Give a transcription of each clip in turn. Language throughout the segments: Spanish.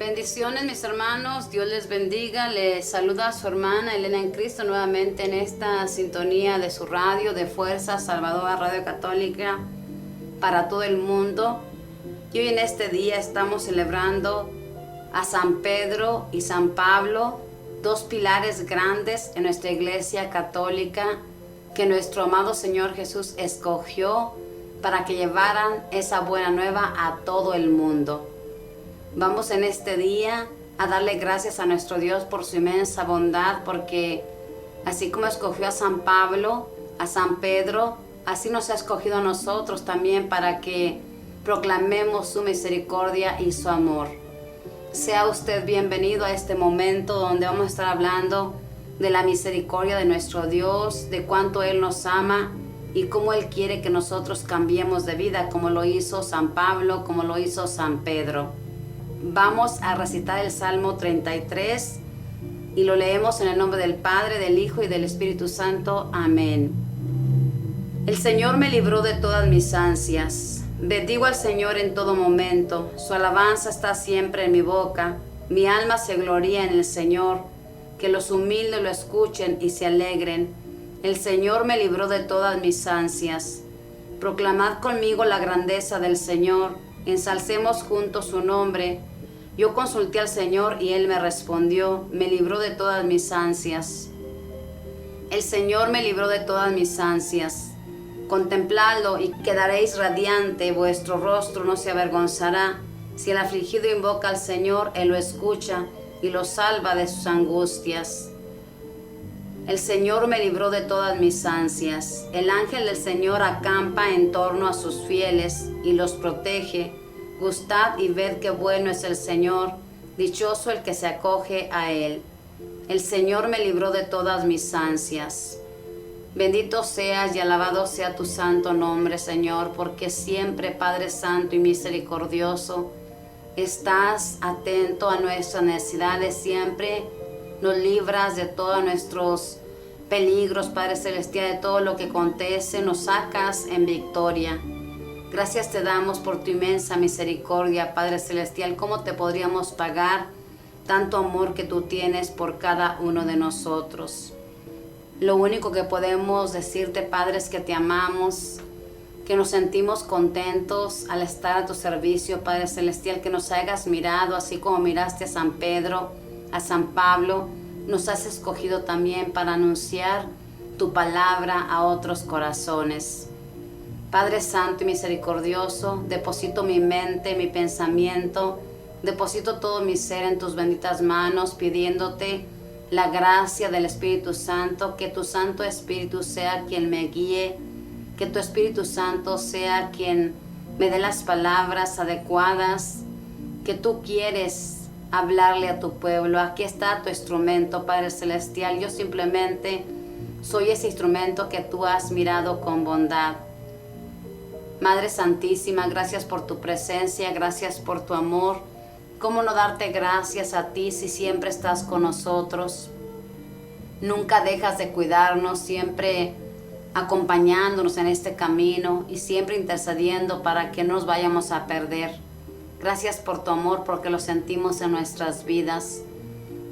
Bendiciones mis hermanos, Dios les bendiga, les saluda a su hermana Elena en Cristo nuevamente en esta sintonía de su radio de Fuerza Salvadora Radio Católica para todo el mundo. Y hoy en este día estamos celebrando a San Pedro y San Pablo, dos pilares grandes en nuestra Iglesia Católica que nuestro amado Señor Jesús escogió para que llevaran esa buena nueva a todo el mundo. Vamos en este día a darle gracias a nuestro Dios por su inmensa bondad, porque así como escogió a San Pablo, a San Pedro, así nos ha escogido a nosotros también para que proclamemos su misericordia y su amor. Sea usted bienvenido a este momento donde vamos a estar hablando de la misericordia de nuestro Dios, de cuánto Él nos ama y cómo Él quiere que nosotros cambiemos de vida, como lo hizo San Pablo, como lo hizo San Pedro. Vamos a recitar el Salmo 33 y lo leemos en el nombre del Padre, del Hijo y del Espíritu Santo. Amén. El Señor me libró de todas mis ansias. Bendigo al Señor en todo momento. Su alabanza está siempre en mi boca. Mi alma se gloría en el Señor. Que los humildes lo escuchen y se alegren. El Señor me libró de todas mis ansias. Proclamad conmigo la grandeza del Señor. Ensalcemos juntos su nombre. Yo consulté al Señor y Él me respondió, me libró de todas mis ansias. El Señor me libró de todas mis ansias. Contempladlo y quedaréis radiante, vuestro rostro no se avergonzará. Si el afligido invoca al Señor, Él lo escucha y lo salva de sus angustias. El Señor me libró de todas mis ansias. El ángel del Señor acampa en torno a sus fieles y los protege. Gustad y ved qué bueno es el Señor, dichoso el que se acoge a Él. El Señor me libró de todas mis ansias. Bendito seas y alabado sea tu santo nombre, Señor, porque siempre, Padre Santo y misericordioso, estás atento a nuestras necesidades, siempre nos libras de todos nuestros peligros, Padre Celestial, de todo lo que acontece, nos sacas en victoria. Gracias te damos por tu inmensa misericordia, Padre Celestial. ¿Cómo te podríamos pagar tanto amor que tú tienes por cada uno de nosotros? Lo único que podemos decirte, Padre, es que te amamos, que nos sentimos contentos al estar a tu servicio, Padre Celestial, que nos hayas mirado, así como miraste a San Pedro, a San Pablo, nos has escogido también para anunciar tu palabra a otros corazones. Padre Santo y misericordioso, deposito mi mente, mi pensamiento, deposito todo mi ser en tus benditas manos, pidiéndote la gracia del Espíritu Santo, que tu Santo Espíritu sea quien me guíe, que tu Espíritu Santo sea quien me dé las palabras adecuadas que tú quieres hablarle a tu pueblo. Aquí está tu instrumento, Padre Celestial. Yo simplemente soy ese instrumento que tú has mirado con bondad. Madre Santísima, gracias por tu presencia, gracias por tu amor. ¿Cómo no darte gracias a ti si siempre estás con nosotros? Nunca dejas de cuidarnos, siempre acompañándonos en este camino y siempre intercediendo para que no nos vayamos a perder. Gracias por tu amor, porque lo sentimos en nuestras vidas.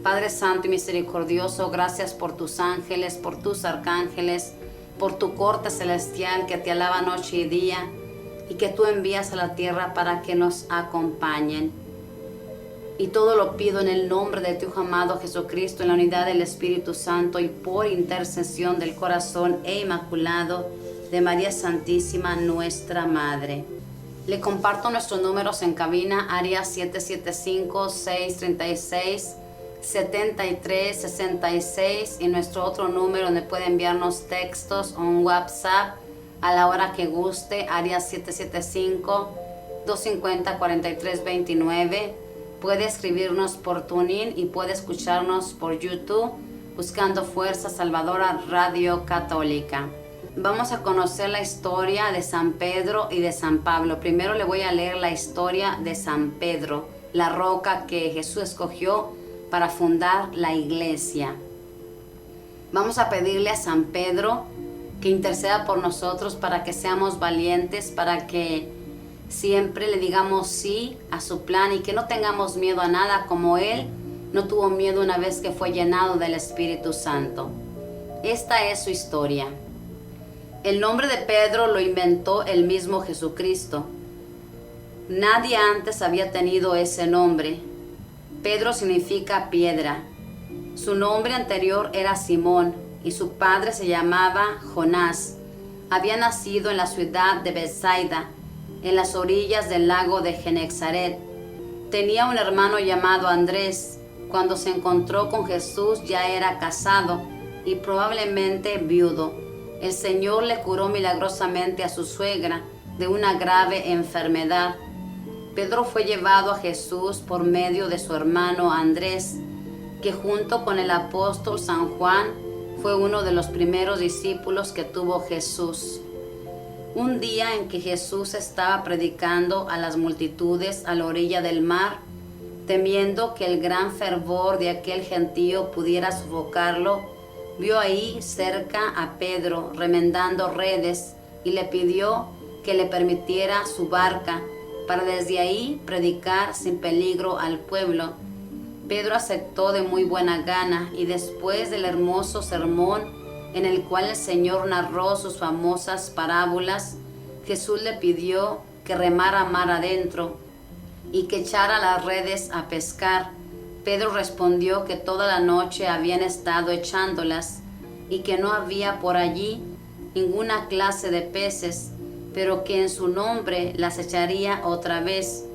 Padre Santo y misericordioso, gracias por tus ángeles, por tus arcángeles, por tu corte celestial que te alaba noche y día y que tú envías a la tierra para que nos acompañen. Y todo lo pido en el nombre de tu Hijo amado Jesucristo, en la unidad del Espíritu Santo y por intercesión del corazón inmaculado de María Santísima, nuestra Madre. Le comparto nuestros números en cabina, área 775-636-7366 y nuestro otro número donde puede enviarnos textos o un WhatsApp a la hora que guste, área 775-250-4329. Puede escribirnos por TuneIn y puede escucharnos por YouTube buscando Fuerza Salvadora Radio Católica. Vamos a conocer la historia de San Pedro y de San Pablo. Primero le voy a leer la historia de San Pedro, la roca que Jesús escogió para fundar la iglesia. Vamos a pedirle a San Pedro que interceda por nosotros para que seamos valientes, para que siempre le digamos sí a su plan y que no tengamos miedo a nada como Él no tuvo miedo una vez que fue llenado del Espíritu Santo. Esta es su historia. El nombre de Pedro lo inventó el mismo Jesucristo. Nadie antes había tenido ese nombre. Pedro significa piedra. Su nombre anterior era Simón y su padre se llamaba Jonás. Había nacido en la ciudad de Betsaida, en las orillas del lago de Genezaret. Tenía un hermano llamado Andrés. Cuando se encontró con Jesús ya era casado y probablemente viudo. El Señor le curó milagrosamente a su suegra de una grave enfermedad. Pedro fue llevado a Jesús por medio de su hermano Andrés, que junto con el apóstol San Juan fue uno de los primeros discípulos que tuvo Jesús. Un día en que Jesús estaba predicando a las multitudes a la orilla del mar, temiendo que el gran fervor de aquel gentío pudiera sofocarlo, vio ahí cerca a Pedro remendando redes y le pidió que le permitiera su barca para desde ahí predicar sin peligro al pueblo. Pedro aceptó de muy buena gana y después del hermoso sermón en el cual el Señor narró sus famosas parábolas, Jesús le pidió que remara mar adentro y que echara las redes a pescar. Pedro respondió que toda la noche habían estado echándolas y que no había por allí ninguna clase de peces, pero que en su nombre las echaría otra vez.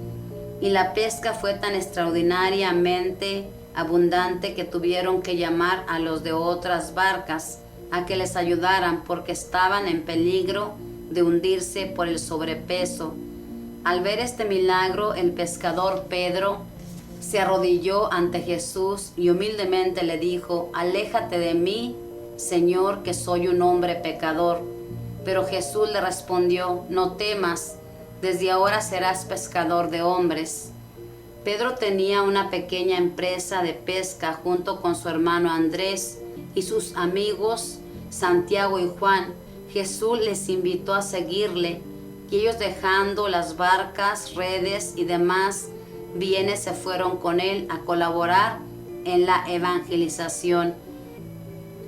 Y la pesca fue tan extraordinariamente abundante que tuvieron que llamar a los de otras barcas a que les ayudaran porque estaban en peligro de hundirse por el sobrepeso. Al ver este milagro, el pescador Pedro se arrodilló ante Jesús y humildemente le dijo: «Aléjate de mí, Señor, que soy un hombre pecador». Pero Jesús le respondió: «No temas, desde ahora serás pescador de hombres». Pedro tenía una pequeña empresa de pesca junto con su hermano Andrés y sus amigos Santiago y Juan. Jesús les invitó a seguirle y ellos, dejando las barcas, redes y demás bienes, se fueron con él a colaborar en la evangelización.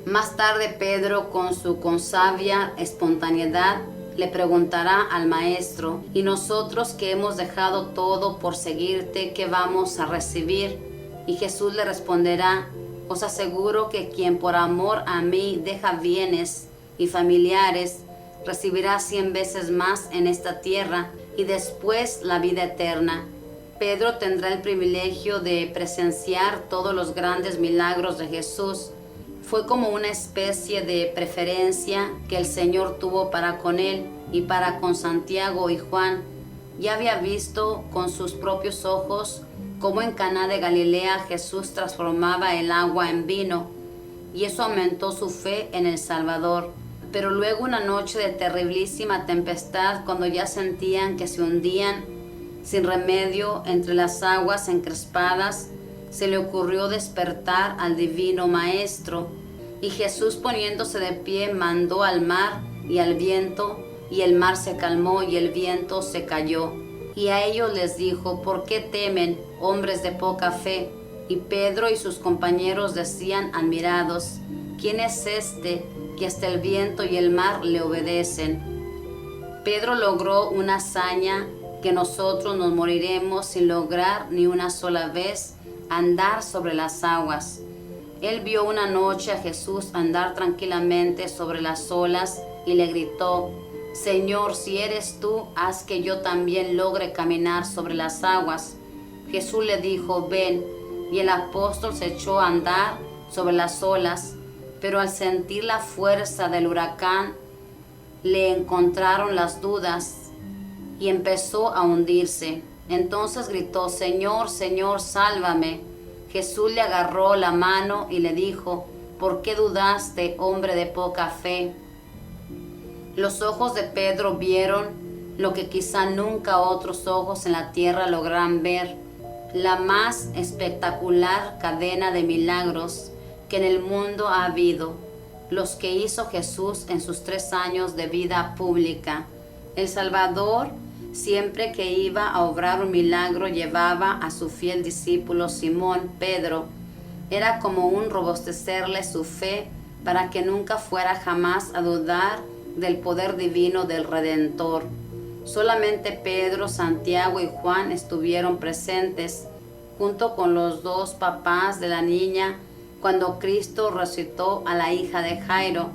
Más tarde Pedro, con su consabia espontaneidad, le preguntará al maestro: «¿Y nosotros que hemos dejado todo por seguirte, qué vamos a recibir?». Y Jesús le responderá: «Os aseguro que quien por amor a mí deja bienes y familiares, recibirá 100 veces más en esta tierra y después la vida eterna». Pedro tendrá el privilegio de presenciar todos los grandes milagros de Jesús. Fue como una especie de preferencia que el Señor tuvo para con él y para con Santiago y Juan. Ya había visto con sus propios ojos cómo en Caná de Galilea Jesús transformaba el agua en vino, y eso aumentó su fe en el Salvador. Pero luego, una noche de terriblísima tempestad, cuando ya sentían que se hundían sin remedio entre las aguas encrespadas, se le ocurrió despertar al divino Maestro. Y Jesús, poniéndose de pie, mandó al mar y al viento, y el mar se calmó y el viento se calló. Y a ellos les dijo: «¿Por qué temen, hombres de poca fe?». Y Pedro y sus compañeros decían admirados: «¿Quién es este que hasta el viento y el mar le obedecen?». Pedro logró una hazaña que nosotros nos moriremos sin lograr ni una sola vez: andar sobre las aguas. Él vio una noche a Jesús andar tranquilamente sobre las olas y le gritó: «Señor, si eres tú, haz que yo también logre caminar sobre las aguas». Jesús le dijo: «Ven». Y el apóstol se echó a andar sobre las olas, pero al sentir la fuerza del huracán le encontraron las dudas y empezó a hundirse. Entonces gritó: «Señor, Señor, sálvame». Jesús le agarró la mano y le dijo: «¿Por qué dudaste, hombre de poca fe?». Los ojos de Pedro vieron lo que quizá nunca otros ojos en la tierra logran ver: la más espectacular cadena de milagros que en el mundo ha habido, los que hizo Jesús en sus 3 años de vida pública. El Salvador Siempre que iba a obrar un milagro llevaba a su fiel discípulo Simón Pedro. Era como un robustecerle su fe para que nunca fuera jamás a dudar del poder divino del Redentor. Solamente Pedro, Santiago y Juan estuvieron presentes, junto con los dos papás de la niña, cuando Cristo resucitó a la hija de Jairo.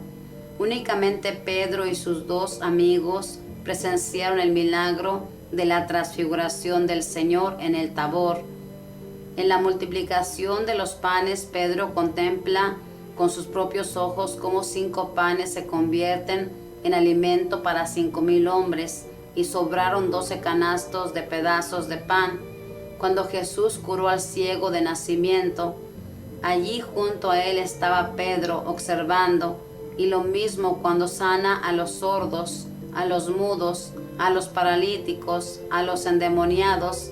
Únicamente Pedro y sus dos amigos presenciaron el milagro de la transfiguración del Señor en el Tabor. En la multiplicación de los panes, Pedro contempla con sus propios ojos cómo 5 panes se convierten en alimento para 5,000 hombres, y sobraron 12 canastos de pedazos de pan. Cuando Jesús curó al ciego de nacimiento, allí junto a él estaba Pedro observando, y lo mismo cuando sana a los sordos, a los mudos, a los paralíticos, a los endemoniados,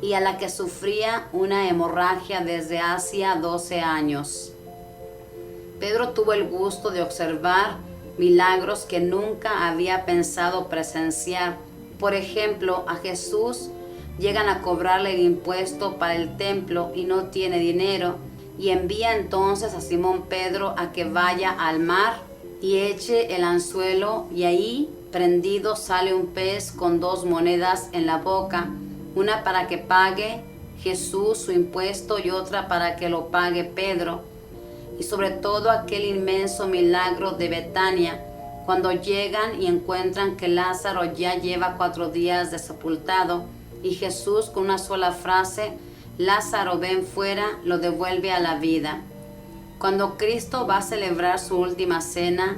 y a la que sufría una hemorragia desde hacía 12 años. Pedro tuvo el gusto de observar milagros que nunca había pensado presenciar. Por ejemplo, a Jesús llegan a cobrarle el impuesto para el templo y no tiene dinero, y envía entonces a Simón Pedro a que vaya al mar y eche el anzuelo, y ahí prendido sale un pez con 2 monedas en la boca, una para que pague Jesús su impuesto y otra para que lo pague Pedro. Y sobre todo aquel inmenso milagro de Betania, cuando llegan y encuentran que Lázaro ya lleva 4 días de sepultado, y Jesús con una sola frase, Lázaro ven fuera, lo devuelve a la vida. Cuando Cristo va a celebrar su última cena,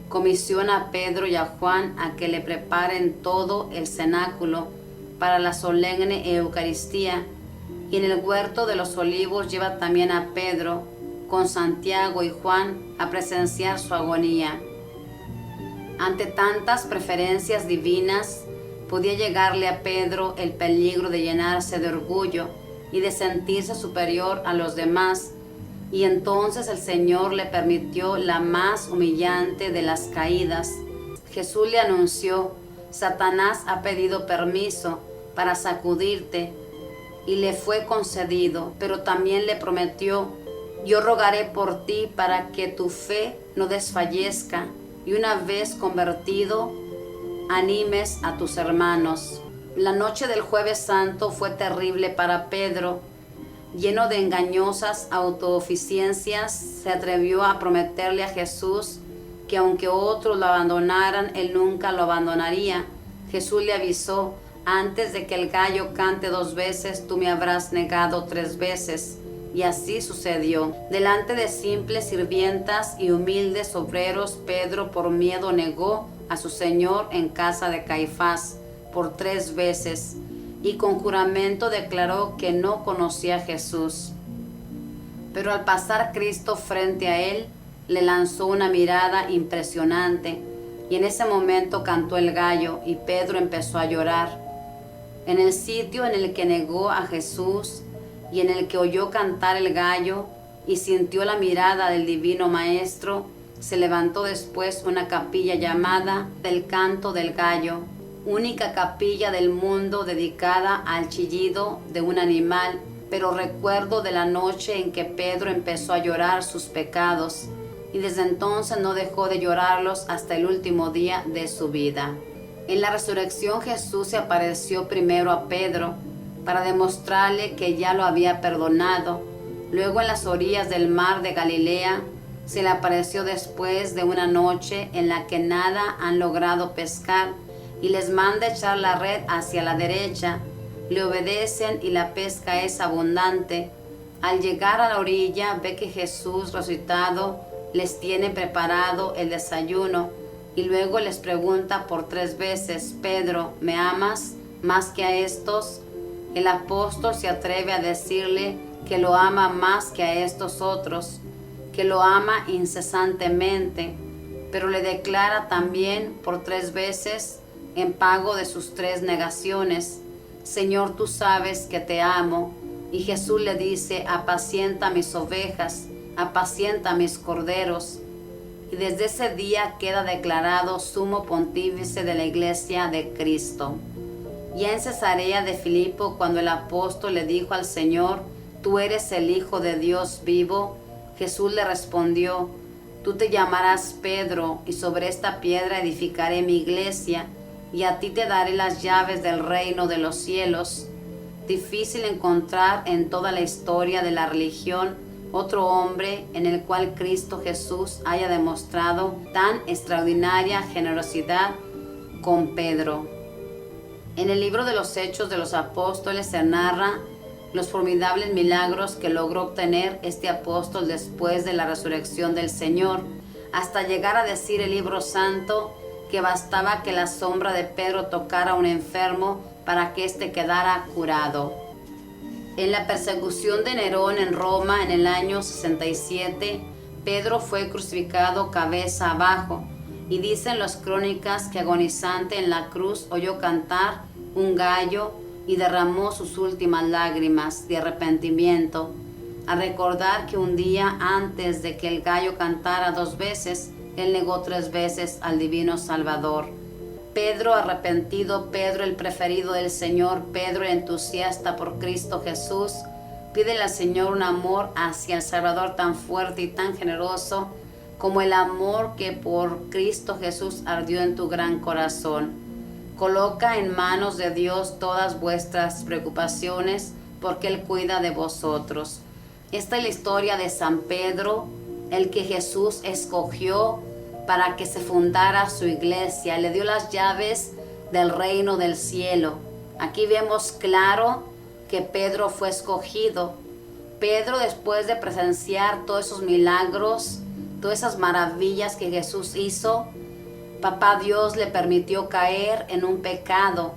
comisiona a Pedro y a Juan a que le preparen todo el cenáculo para la solemne Eucaristía, y en el huerto de los olivos lleva también a Pedro con Santiago y Juan a presenciar su agonía. Ante tantas preferencias divinas, podía llegarle a Pedro el peligro de llenarse de orgullo y de sentirse superior a los demás, y entonces el Señor le permitió la más humillante de las caídas. Jesús le anunció: Satanás ha pedido permiso para sacudirte, y le fue concedido, pero también le prometió: yo rogaré por ti para que tu fe no desfallezca, y una vez convertido, animes a tus hermanos. La noche del Jueves Santo fue terrible para Pedro. Lleno de engañosas autooficiencias, se atrevió a prometerle a Jesús que aunque otros lo abandonaran, él nunca lo abandonaría. Jesús le avisó: antes de que el gallo cante 2 veces, tú me habrás negado 3 veces. Y así sucedió. Delante de simples sirvientas y humildes obreros, Pedro por miedo negó a su Señor en casa de Caifás por 3 veces, y con juramento declaró que no conocía a Jesús. Pero al pasar Cristo frente a él, le lanzó una mirada impresionante, y en ese momento cantó el gallo, y Pedro empezó a llorar. En el sitio en el que negó a Jesús y en el que oyó cantar el gallo y sintió la mirada del divino Maestro, se levantó después una capilla llamada del Canto del Gallo, única capilla del mundo dedicada al chillido de un animal, pero recuerdo de la noche en que Pedro empezó a llorar sus pecados, y desde entonces no dejó de llorarlos hasta el último día de su vida. En la resurrección Jesús se apareció primero a Pedro para demostrarle que ya lo había perdonado. Luego en las orillas del mar de Galilea se le apareció después de una noche en la que nada han logrado pescar, y les manda echar la red hacia la derecha. Le obedecen y la pesca es abundante. Al llegar a la orilla ve que Jesús resucitado les tiene preparado el desayuno, y luego les pregunta por 3 veces: Pedro, ¿me amas más que a estos? El apóstol se atreve a decirle que lo ama más que a estos otros, que lo ama incesantemente, pero le declara también por 3 veces, en pago de sus 3 negaciones: Señor, tú sabes que te amo. Y Jesús le dice: apacienta mis ovejas, apacienta mis corderos. Y desde ese día queda declarado sumo pontífice de la Iglesia de Cristo. Ya en Cesarea de Filipo, cuando el apóstol le dijo al Señor: «Tú eres el Hijo de Dios vivo», Jesús le respondió: «Tú te llamarás Pedro, y sobre esta piedra edificaré mi iglesia, y a ti te daré las llaves del reino de los cielos». Difícil encontrar en toda la historia de la religión otro hombre en el cual Cristo Jesús haya demostrado tan extraordinaria generosidad con Pedro. En el libro de los Hechos de los Apóstoles se narra los formidables milagros que logró obtener este apóstol después de la resurrección del Señor, hasta llegar a decir el libro santo que bastaba que la sombra de Pedro tocara a un enfermo para que éste quedara curado. En la persecución de Nerón en Roma en el año 67, Pedro fue crucificado cabeza abajo, y dicen las crónicas que agonizante en la cruz oyó cantar un gallo y derramó sus últimas lágrimas de arrepentimiento, al recordar que un día antes de que el gallo cantara 2 veces, él negó 3 veces al divino Salvador. Pedro arrepentido, Pedro el preferido del Señor, Pedro el entusiasta por Cristo Jesús, pídele al Señor un amor hacia el Salvador tan fuerte y tan generoso como el amor que por Cristo Jesús ardió en tu gran corazón. Coloca en manos de Dios todas vuestras preocupaciones, porque Él cuida de vosotros. Esta es la historia de San Pedro, el que Jesús escogió para que se fundara su iglesia. Le dio las llaves del reino del cielo. Aquí vemos claro que Pedro fue escogido. Pedro, después de presenciar todos esos milagros, todas esas maravillas que Jesús hizo, Papá Dios le permitió caer en un pecado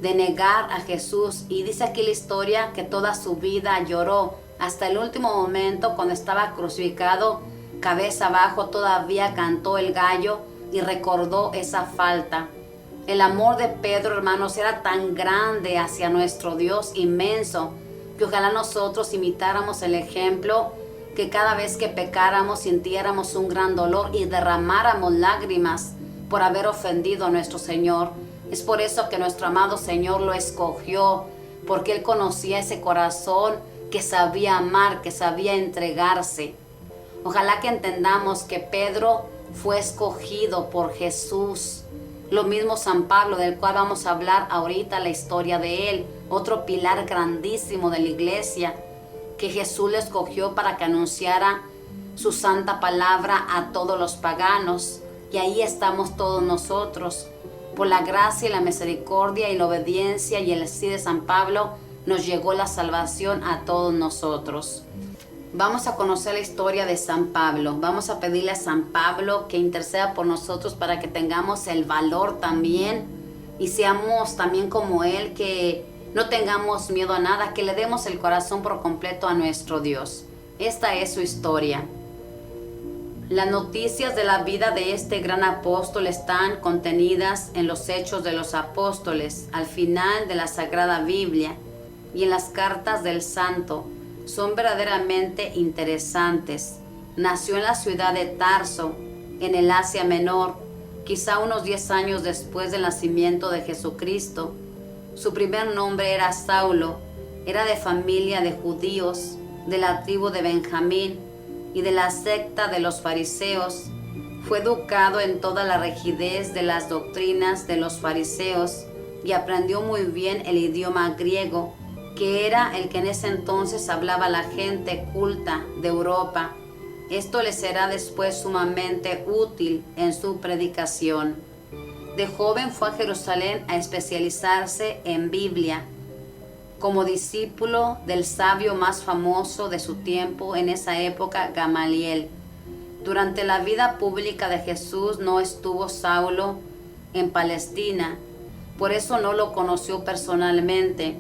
de negar a Jesús. Y dice aquí la historia que toda su vida lloró. Hasta el último momento, cuando estaba crucificado, cabeza abajo, todavía cantó el gallo y recordó esa falta. El amor de Pedro, hermanos, era tan grande hacia nuestro Dios, inmenso, que ojalá nosotros imitáramos el ejemplo, que cada vez que pecáramos sintiéramos un gran dolor y derramáramos lágrimas por haber ofendido a nuestro Señor. Es por eso que nuestro amado Señor lo escogió, porque Él conocía ese corazón que sabía amar, que sabía entregarse. Ojalá que entendamos que Pedro fue escogido por Jesús. Lo mismo San Pablo, del cual vamos a hablar ahorita, la historia de él, otro pilar grandísimo de la iglesia, que Jesús le escogió para que anunciara su santa palabra a todos los paganos. Y ahí estamos todos nosotros. Por la gracia y la misericordia y la obediencia y el sí de San Pablo, nos llegó la salvación a todos nosotros. Vamos a conocer la historia de San Pablo. Vamos a pedirle a San Pablo que interceda por nosotros para que tengamos el valor también y seamos también como él, que no tengamos miedo a nada, que le demos el corazón por completo a nuestro Dios. Esta es su historia. Las noticias de la vida de este gran apóstol están contenidas en los Hechos de los Apóstoles, al final de la Sagrada Biblia, y en las cartas del Santo. Son verdaderamente interesantes. Nació en la ciudad de Tarso, en el Asia Menor, quizá unos 10 años después del nacimiento de Jesucristo. Su primer nombre era Saulo. Era de familia de judíos, de la tribu de Benjamín y de la secta de los fariseos. Fue educado en toda la rigidez de las doctrinas de los fariseos y aprendió muy bien el idioma griego, que era el que en ese entonces hablaba la gente culta de Europa. Esto le será después sumamente útil en su predicación. De joven fue a Jerusalén a especializarse en Biblia, como discípulo del sabio más famoso de su tiempo en esa época, Gamaliel. Durante la vida pública de Jesús no estuvo Saulo en Palestina, por eso no lo conoció personalmente.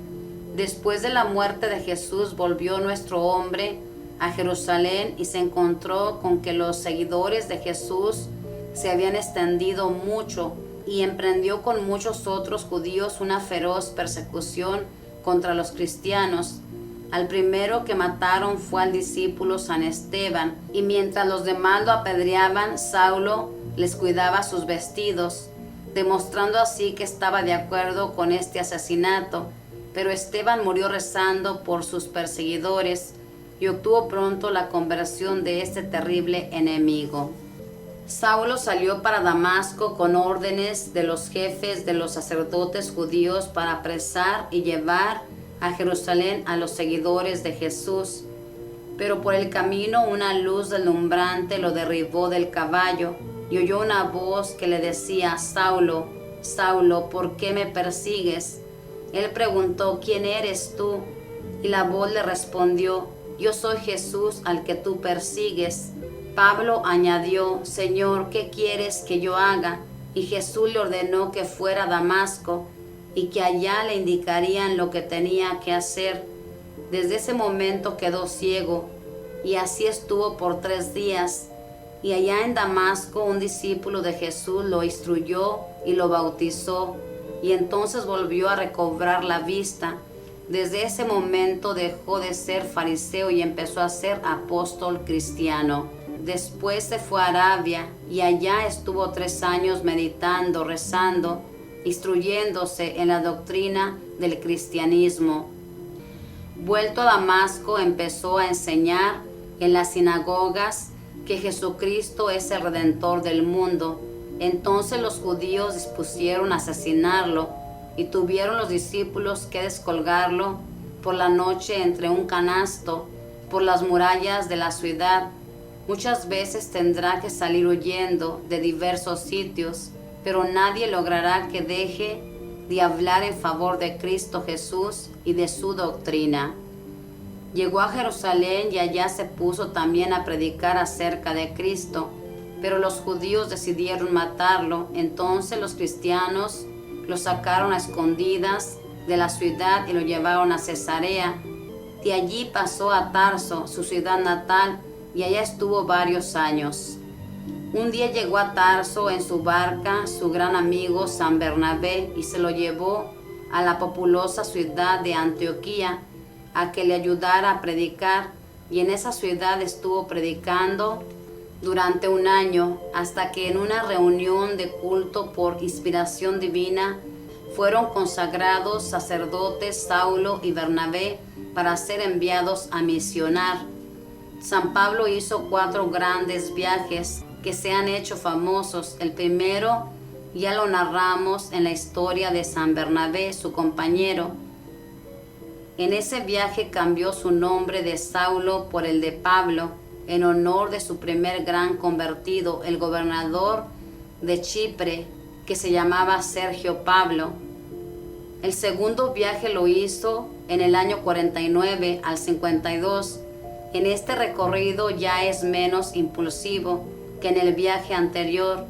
Después de la muerte de Jesús volvió nuestro hombre a Jerusalén y se encontró con que los seguidores de Jesús se habían extendido mucho y emprendió con muchos otros judíos una feroz persecución contra los cristianos. Al primero que mataron fue al discípulo San Esteban, y mientras los demás lo apedreaban, Saulo les cuidaba sus vestidos. demostrando así que estaba de acuerdo con este asesinato, pero Esteban murió rezando por sus perseguidores y obtuvo pronto la conversión de este terrible enemigo. Saulo salió para Damasco con órdenes de los jefes de los sacerdotes judíos para apresar y llevar a Jerusalén a los seguidores de Jesús. Pero por el camino una luz deslumbrante lo derribó del caballo y oyó una voz que le decía: Saulo, Saulo, ¿por qué me persigues? Él preguntó: ¿quién eres tú? Y la voz le respondió: yo soy Jesús al que tú persigues. Pablo añadió: Señor, ¿qué quieres que yo haga? Y Jesús le ordenó que fuera a Damasco y que allá le indicarían lo que tenía que hacer. Desde ese momento quedó ciego, y así estuvo por 3 días. Y allá en Damasco un discípulo de Jesús lo instruyó y lo bautizó, y entonces volvió a recobrar la vista. Desde ese momento dejó de ser fariseo y empezó a ser apóstol cristiano. Después se fue a Arabia y allá estuvo 3 años meditando, rezando, instruyéndose en la doctrina del cristianismo. Vuelto a Damasco, empezó a enseñar en las sinagogas que Jesucristo es el Redentor del mundo. Entonces los judíos dispusieron a asesinarlo y tuvieron los discípulos que descolgarlo por la noche entre un canasto por las murallas de la ciudad. Muchas veces tendrá que salir huyendo de diversos sitios, pero nadie logrará que deje de hablar en favor de Cristo Jesús y de su doctrina. Llegó a Jerusalén y allá se puso también a predicar acerca de Cristo, pero los judíos decidieron matarlo. Entonces los cristianos lo sacaron a escondidas de la ciudad y lo llevaron a Cesarea. De allí pasó a Tarso, su ciudad natal, y allá estuvo varios años. Un día llegó a Tarso en su barca su gran amigo San Bernabé y se lo llevó a la populosa ciudad de Antioquía a que le ayudara a predicar, y en esa ciudad estuvo predicando durante 1 año, hasta que en una reunión de culto por inspiración divina fueron consagrados sacerdotes Saulo y Bernabé para ser enviados a misionar. San Pablo hizo 4 grandes viajes que se han hecho famosos. El primero ya lo narramos en la historia de San Bernabé, su compañero. En ese viaje cambió su nombre de Saulo por el de Pablo, en honor de su primer gran convertido, el gobernador de Chipre, que se llamaba Sergio Pablo. El segundo viaje lo hizo en el año 49 al 52. En este recorrido ya es menos impulsivo que en el viaje anterior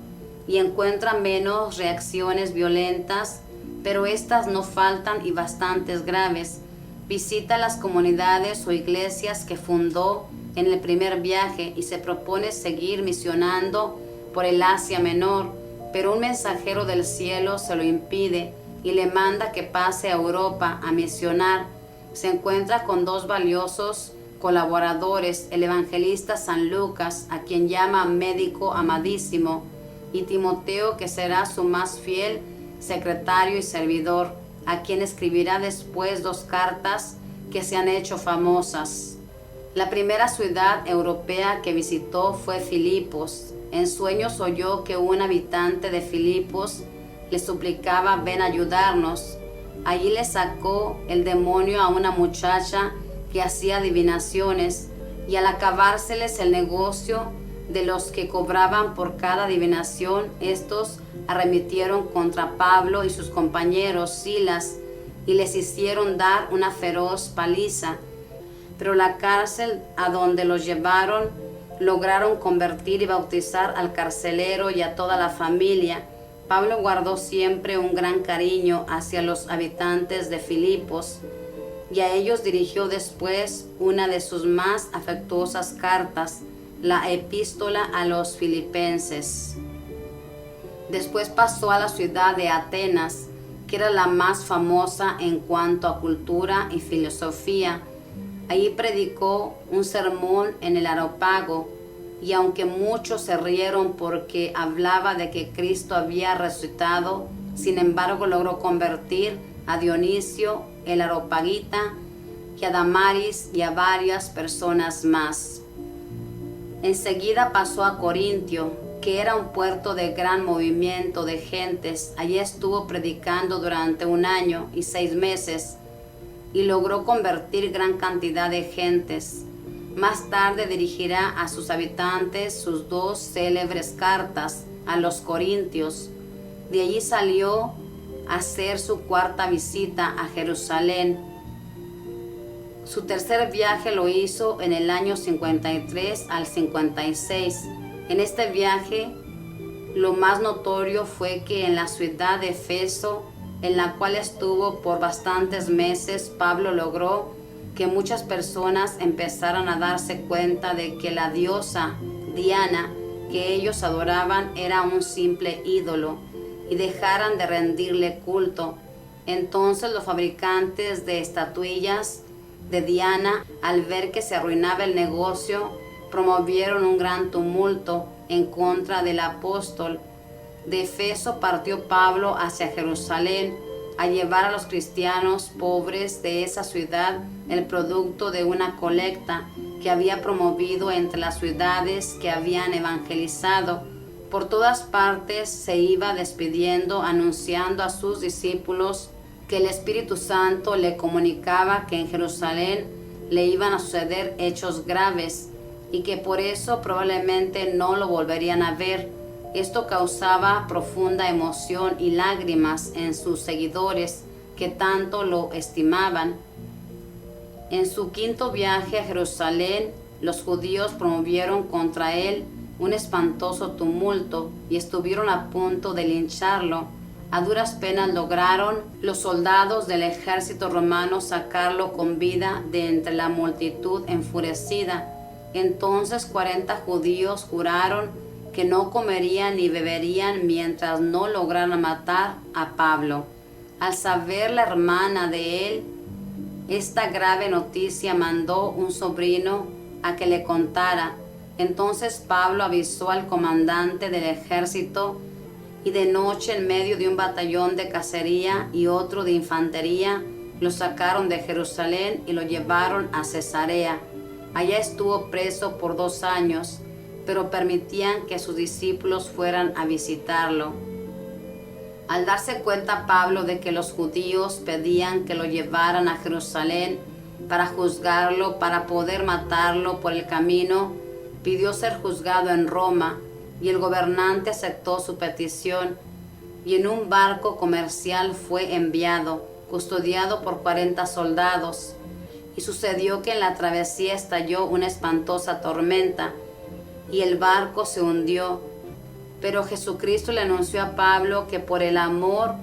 y encuentra menos reacciones violentas, pero estas no faltan y bastantes graves. Visita las comunidades o iglesias que fundó en el primer viaje y se propone seguir misionando por el Asia Menor, pero un mensajero del cielo se lo impide y le manda que pase a Europa a misionar. Se encuentra con 2 valiosos colaboradores, el evangelista San Lucas, a quien llama médico amadísimo, y Timoteo, que será su más fiel secretario y servidor, a quien escribirá después 2 cartas que se han hecho famosas. La primera ciudad europea que visitó fue Filipos. En sueños oyó que un habitante de Filipos le suplicaba: ven a ayudarnos. Allí le sacó el demonio a una muchacha que hacía adivinaciones, y al acabárseles el negocio de los que cobraban por cada adivinación, estos arremetieron contra Pablo y sus compañeros Silas y les hicieron dar una feroz paliza. Pero la cárcel a donde los llevaron lograron convertir y bautizar al carcelero y a toda la familia. Pablo guardó siempre un gran cariño hacia los habitantes de Filipos, y a ellos dirigió después una de sus más afectuosas cartas, la epístola a los filipenses. Después pasó a la ciudad de Atenas, que era la más famosa en cuanto a cultura y filosofía. Allí predicó un sermón en el Areópago, Y aunque muchos se rieron porque hablaba de que Cristo había resucitado, sin embargo logró convertir a Dionisio el Areopagita y a Damaris y a varias personas más. Enseguida pasó a Corintio, que era un puerto de gran movimiento de gentes. Allí estuvo predicando durante 1 año y 6 meses y logró convertir gran cantidad de gentes. Más tarde dirigirá a sus habitantes sus 2 célebres cartas a los Corintios. De allí salió a hacer su 4ª visita a Jerusalén. Su tercer viaje lo hizo en el año 53 al 56. En este viaje, lo más notorio fue que en la ciudad de Éfeso, en la cual estuvo por bastantes meses, Pablo logró que muchas personas empezaran a darse cuenta de que la diosa Diana que ellos adoraban era un simple ídolo y dejaran de rendirle culto. Entonces los fabricantes de estatuillas de Diana, al ver que se arruinaba el negocio, promovieron un gran tumulto en contra del apóstol. De Éfeso partió Pablo hacia Jerusalén a llevar a los cristianos pobres de esa ciudad el producto de una colecta que había promovido entre las ciudades que habían evangelizado. Por todas partes se iba despidiendo, anunciando a sus discípulos que el Espíritu Santo le comunicaba que en Jerusalén le iban a suceder hechos graves y que por eso probablemente no lo volverían a ver. Esto causaba profunda emoción y lágrimas en sus seguidores que tanto lo estimaban. En su 5º viaje a Jerusalén, los judíos promovieron contra él un espantoso tumulto y estuvieron a punto de lincharlo. A duras penas lograron los soldados del ejército romano sacarlo con vida de entre la multitud enfurecida. Entonces 40 judíos juraron que no comerían ni beberían mientras no lograran matar a Pablo. Al saber la hermana de él esta grave noticia, mandó un sobrino a que le contara. Entonces Pablo avisó al comandante del ejército y de noche, en medio de un batallón de cacería y otro de infantería, lo sacaron de Jerusalén y lo llevaron a Cesarea. Allá estuvo preso por 2 años, pero permitían que sus discípulos fueran a visitarlo. Al darse cuenta Pablo de que los judíos pedían que lo llevaran a Jerusalén para juzgarlo, para poder matarlo por el camino, pidió ser juzgado en Roma, y el gobernante aceptó su petición, y en un barco comercial fue enviado, custodiado por 40 soldados. Y sucedió que en la travesía estalló una espantosa tormenta, y el barco se hundió. Pero Jesucristo le anunció a Pablo que por el amor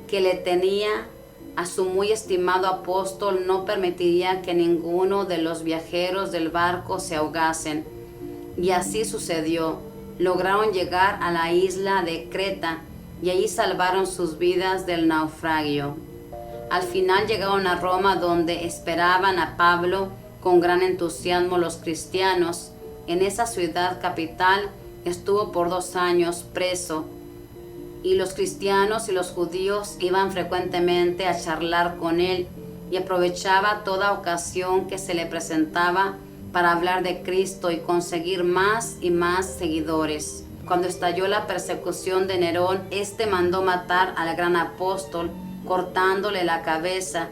que le tenía a su muy estimado apóstol no permitiría que ninguno de los viajeros del barco se ahogasen. Y así sucedió. Lograron llegar a la isla de Creta y allí salvaron sus vidas del naufragio. Al final llegaron a Roma, donde esperaban a Pablo con gran entusiasmo los cristianos. En esa ciudad capital estuvo por 2 años preso, y los cristianos y los judíos iban frecuentemente a charlar con él, y aprovechaba toda ocasión que se le presentaba para hablar de Cristo y conseguir más y más seguidores. Cuando estalló la persecución de Nerón, este mandó matar al gran apóstol, cortándole la cabeza.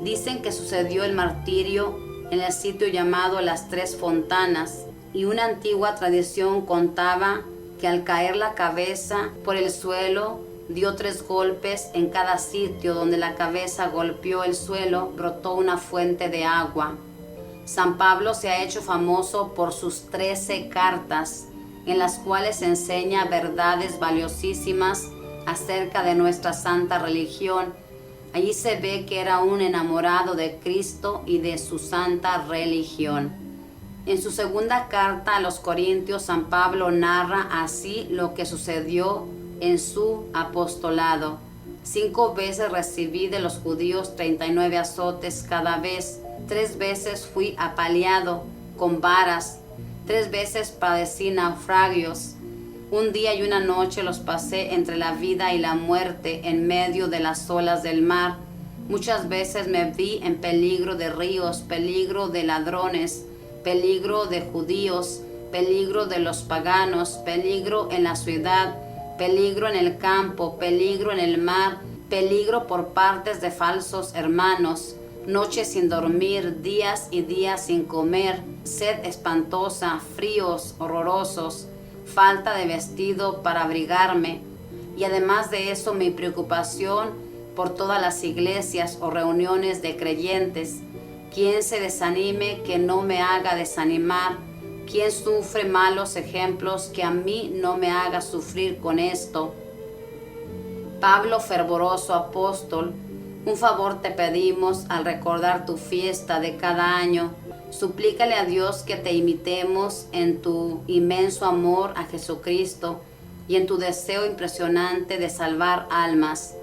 Dicen que sucedió el martirio en el sitio llamado Las 3 Fontanas, y una antigua tradición contaba que al caer la cabeza por el suelo, dio 3 golpes en cada sitio donde la cabeza golpeó el suelo, brotó una fuente de agua. San Pablo se ha hecho famoso por sus 13 cartas, en las cuales enseña verdades valiosísimas acerca de nuestra santa religión. Allí se ve que era un enamorado de Cristo y de su santa religión. En su segunda carta a los Corintios, San Pablo narra así lo que sucedió en su apostolado. 5 veces recibí de los judíos 39 azotes cada vez. 3 veces fui apaleado con varas, 3 veces padecí naufragios. Un día y una noche los pasé entre la vida y la muerte, en medio de las olas del mar. Muchas veces me vi en peligro de ríos, peligro de ladrones, peligro de judíos, peligro de los paganos, peligro en la ciudad, peligro en el campo, peligro en el mar, peligro por partes de falsos hermanos, noches sin dormir, días y días sin comer, sed espantosa, fríos horrorosos, falta de vestido para abrigarme. Y además de eso, mi preocupación por todas las iglesias o reuniones de creyentes. Quien se desanime, que no me haga desanimar. Quien sufre malos ejemplos, que a mí no me haga sufrir con esto. Pablo, fervoroso apóstol, un favor te pedimos al recordar tu fiesta de cada año. Suplícale a Dios que te imitemos en tu inmenso amor a Jesucristo y en tu deseo impresionante de salvar almas.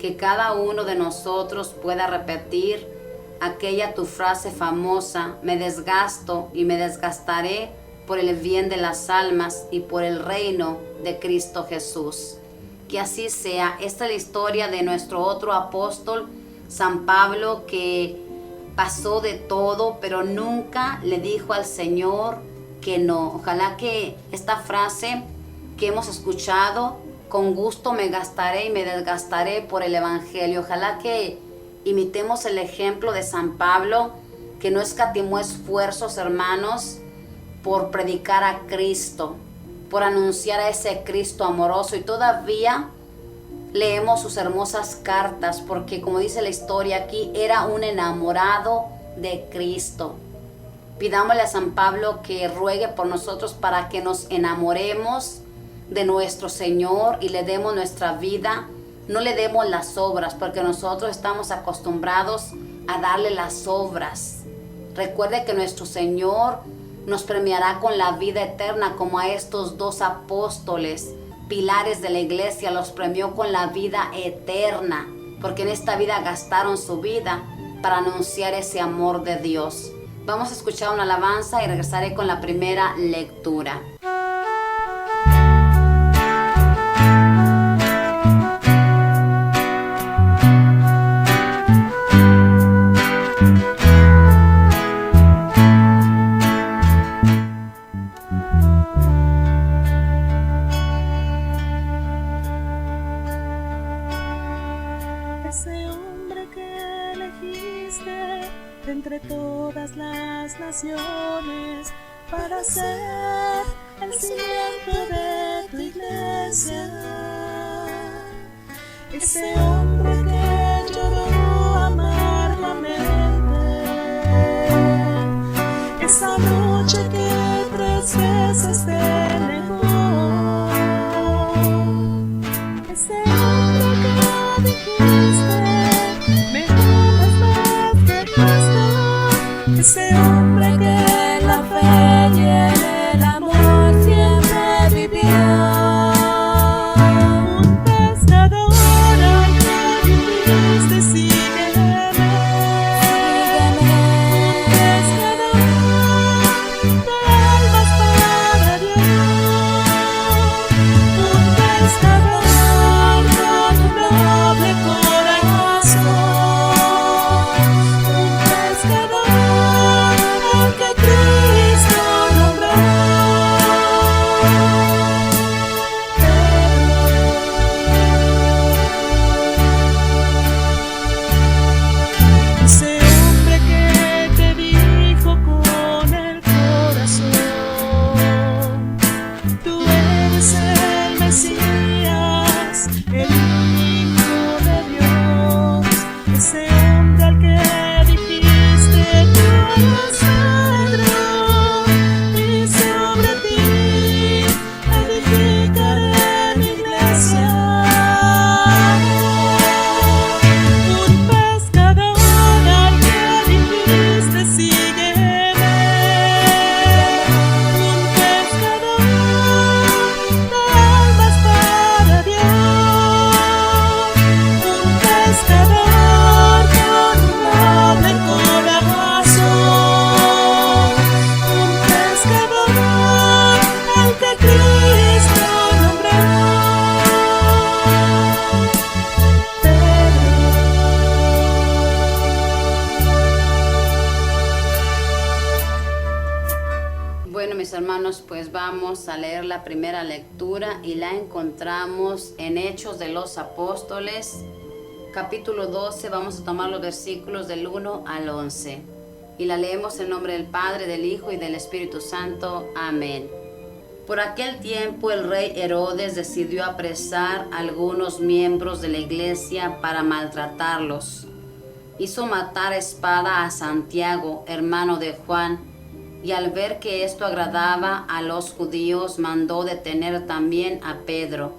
Que cada uno de nosotros pueda repetir aquella tu frase famosa: me desgasto y me desgastaré por el bien de las almas y por el reino de Cristo Jesús. Que así sea. Esta es la historia de nuestro otro apóstol, San Pablo, que pasó de todo, pero nunca le dijo al Señor que no. Ojalá que esta frase que hemos escuchado: con gusto me gastaré y me desgastaré por el Evangelio. Ojalá que imitemos el ejemplo de San Pablo, que no escatimó esfuerzos, hermanos, por predicar a Cristo, por anunciar a ese Cristo amoroso. Y todavía leemos sus hermosas cartas, porque como dice la historia aquí, era un enamorado de Cristo. Pidámosle a San Pablo que ruegue por nosotros para que nos enamoremos de nuestro Señor y le demos nuestra vida. No le demos las obras, porque nosotros estamos acostumbrados a darle las obras. Recuerde que nuestro Señor nos premiará con la vida eterna, como a estos 2 apóstoles, pilares de la iglesia, los premió con la vida eterna, porque en esta vida gastaron su vida para anunciar ese amor de Dios. Vamos a escuchar una alabanza y regresaré con la primera lectura. Ese hombre que elegiste entre todas las naciones para ser el cimiento de tu iglesia. Ese hombre que lloró amargamente esa noche que 3 veces te negó. Ese hombre que dijiste me amas más que Cristo. Ese hombre que en la fe y en el amor siempre vivió. Un pescador al que dijiste sígueme. Un pescador de almas para Dios. Un pescador con un noble corazón. Un pescador al que Cristo nombró. Ese hombre que te dijo con el corazón: tú eres el Mesías, el Hijo de Dios. Ese hombre al que dijiste tú eres Pedro, y sobre ti edificaré mi iglesia. Un pescador al que dijiste sígueme. Un pescador de almas para Dios. Un pescador con un noble corazón. Bueno, mis hermanos, pues vamos a leer la primera lectura y la encontramos en Hechos de los Apóstoles, capítulo 12. Vamos a tomar los versículos del 1 al 11 y la leemos en nombre del Padre, del Hijo y del Espíritu Santo. Amén. Por aquel tiempo el rey Herodes decidió apresar a algunos miembros de la iglesia para maltratarlos. Hizo matar a espada a Santiago, hermano de Juan, y al ver que esto agradaba a los judíos, mandó detener también a Pedro.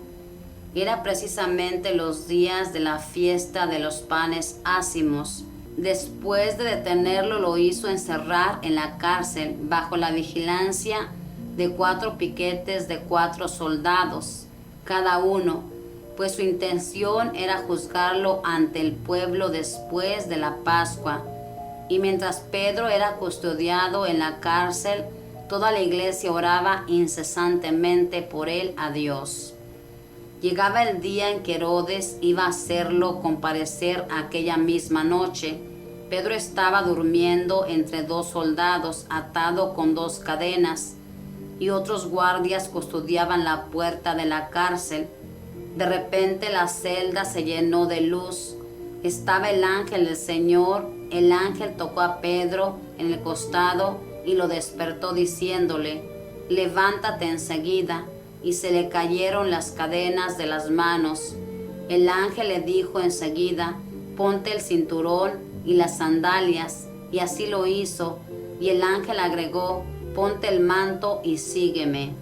Era precisamente los días de la fiesta de los panes ácimos. Después de detenerlo, lo hizo encerrar en la cárcel bajo la vigilancia de 4 piquetes de 4 soldados, cada uno, pues su intención era juzgarlo ante el pueblo después de la Pascua. Y mientras Pedro era custodiado en la cárcel, toda la iglesia oraba incesantemente por él a Dios. Llegaba el día en que Herodes iba a hacerlo comparecer aquella misma noche. Pedro estaba durmiendo entre 2 soldados, atado con 2 cadenas, y otros guardias custodiaban la puerta de la cárcel. De repente la celda se llenó de luz. Estaba el ángel del Señor. El ángel tocó a Pedro en el costado y lo despertó diciéndole: levántate enseguida. Y se le cayeron las cadenas de las manos. El ángel le dijo enseguida: ponte el cinturón y las sandalias. Y así lo hizo. Y el ángel agregó: ponte el manto y sígueme.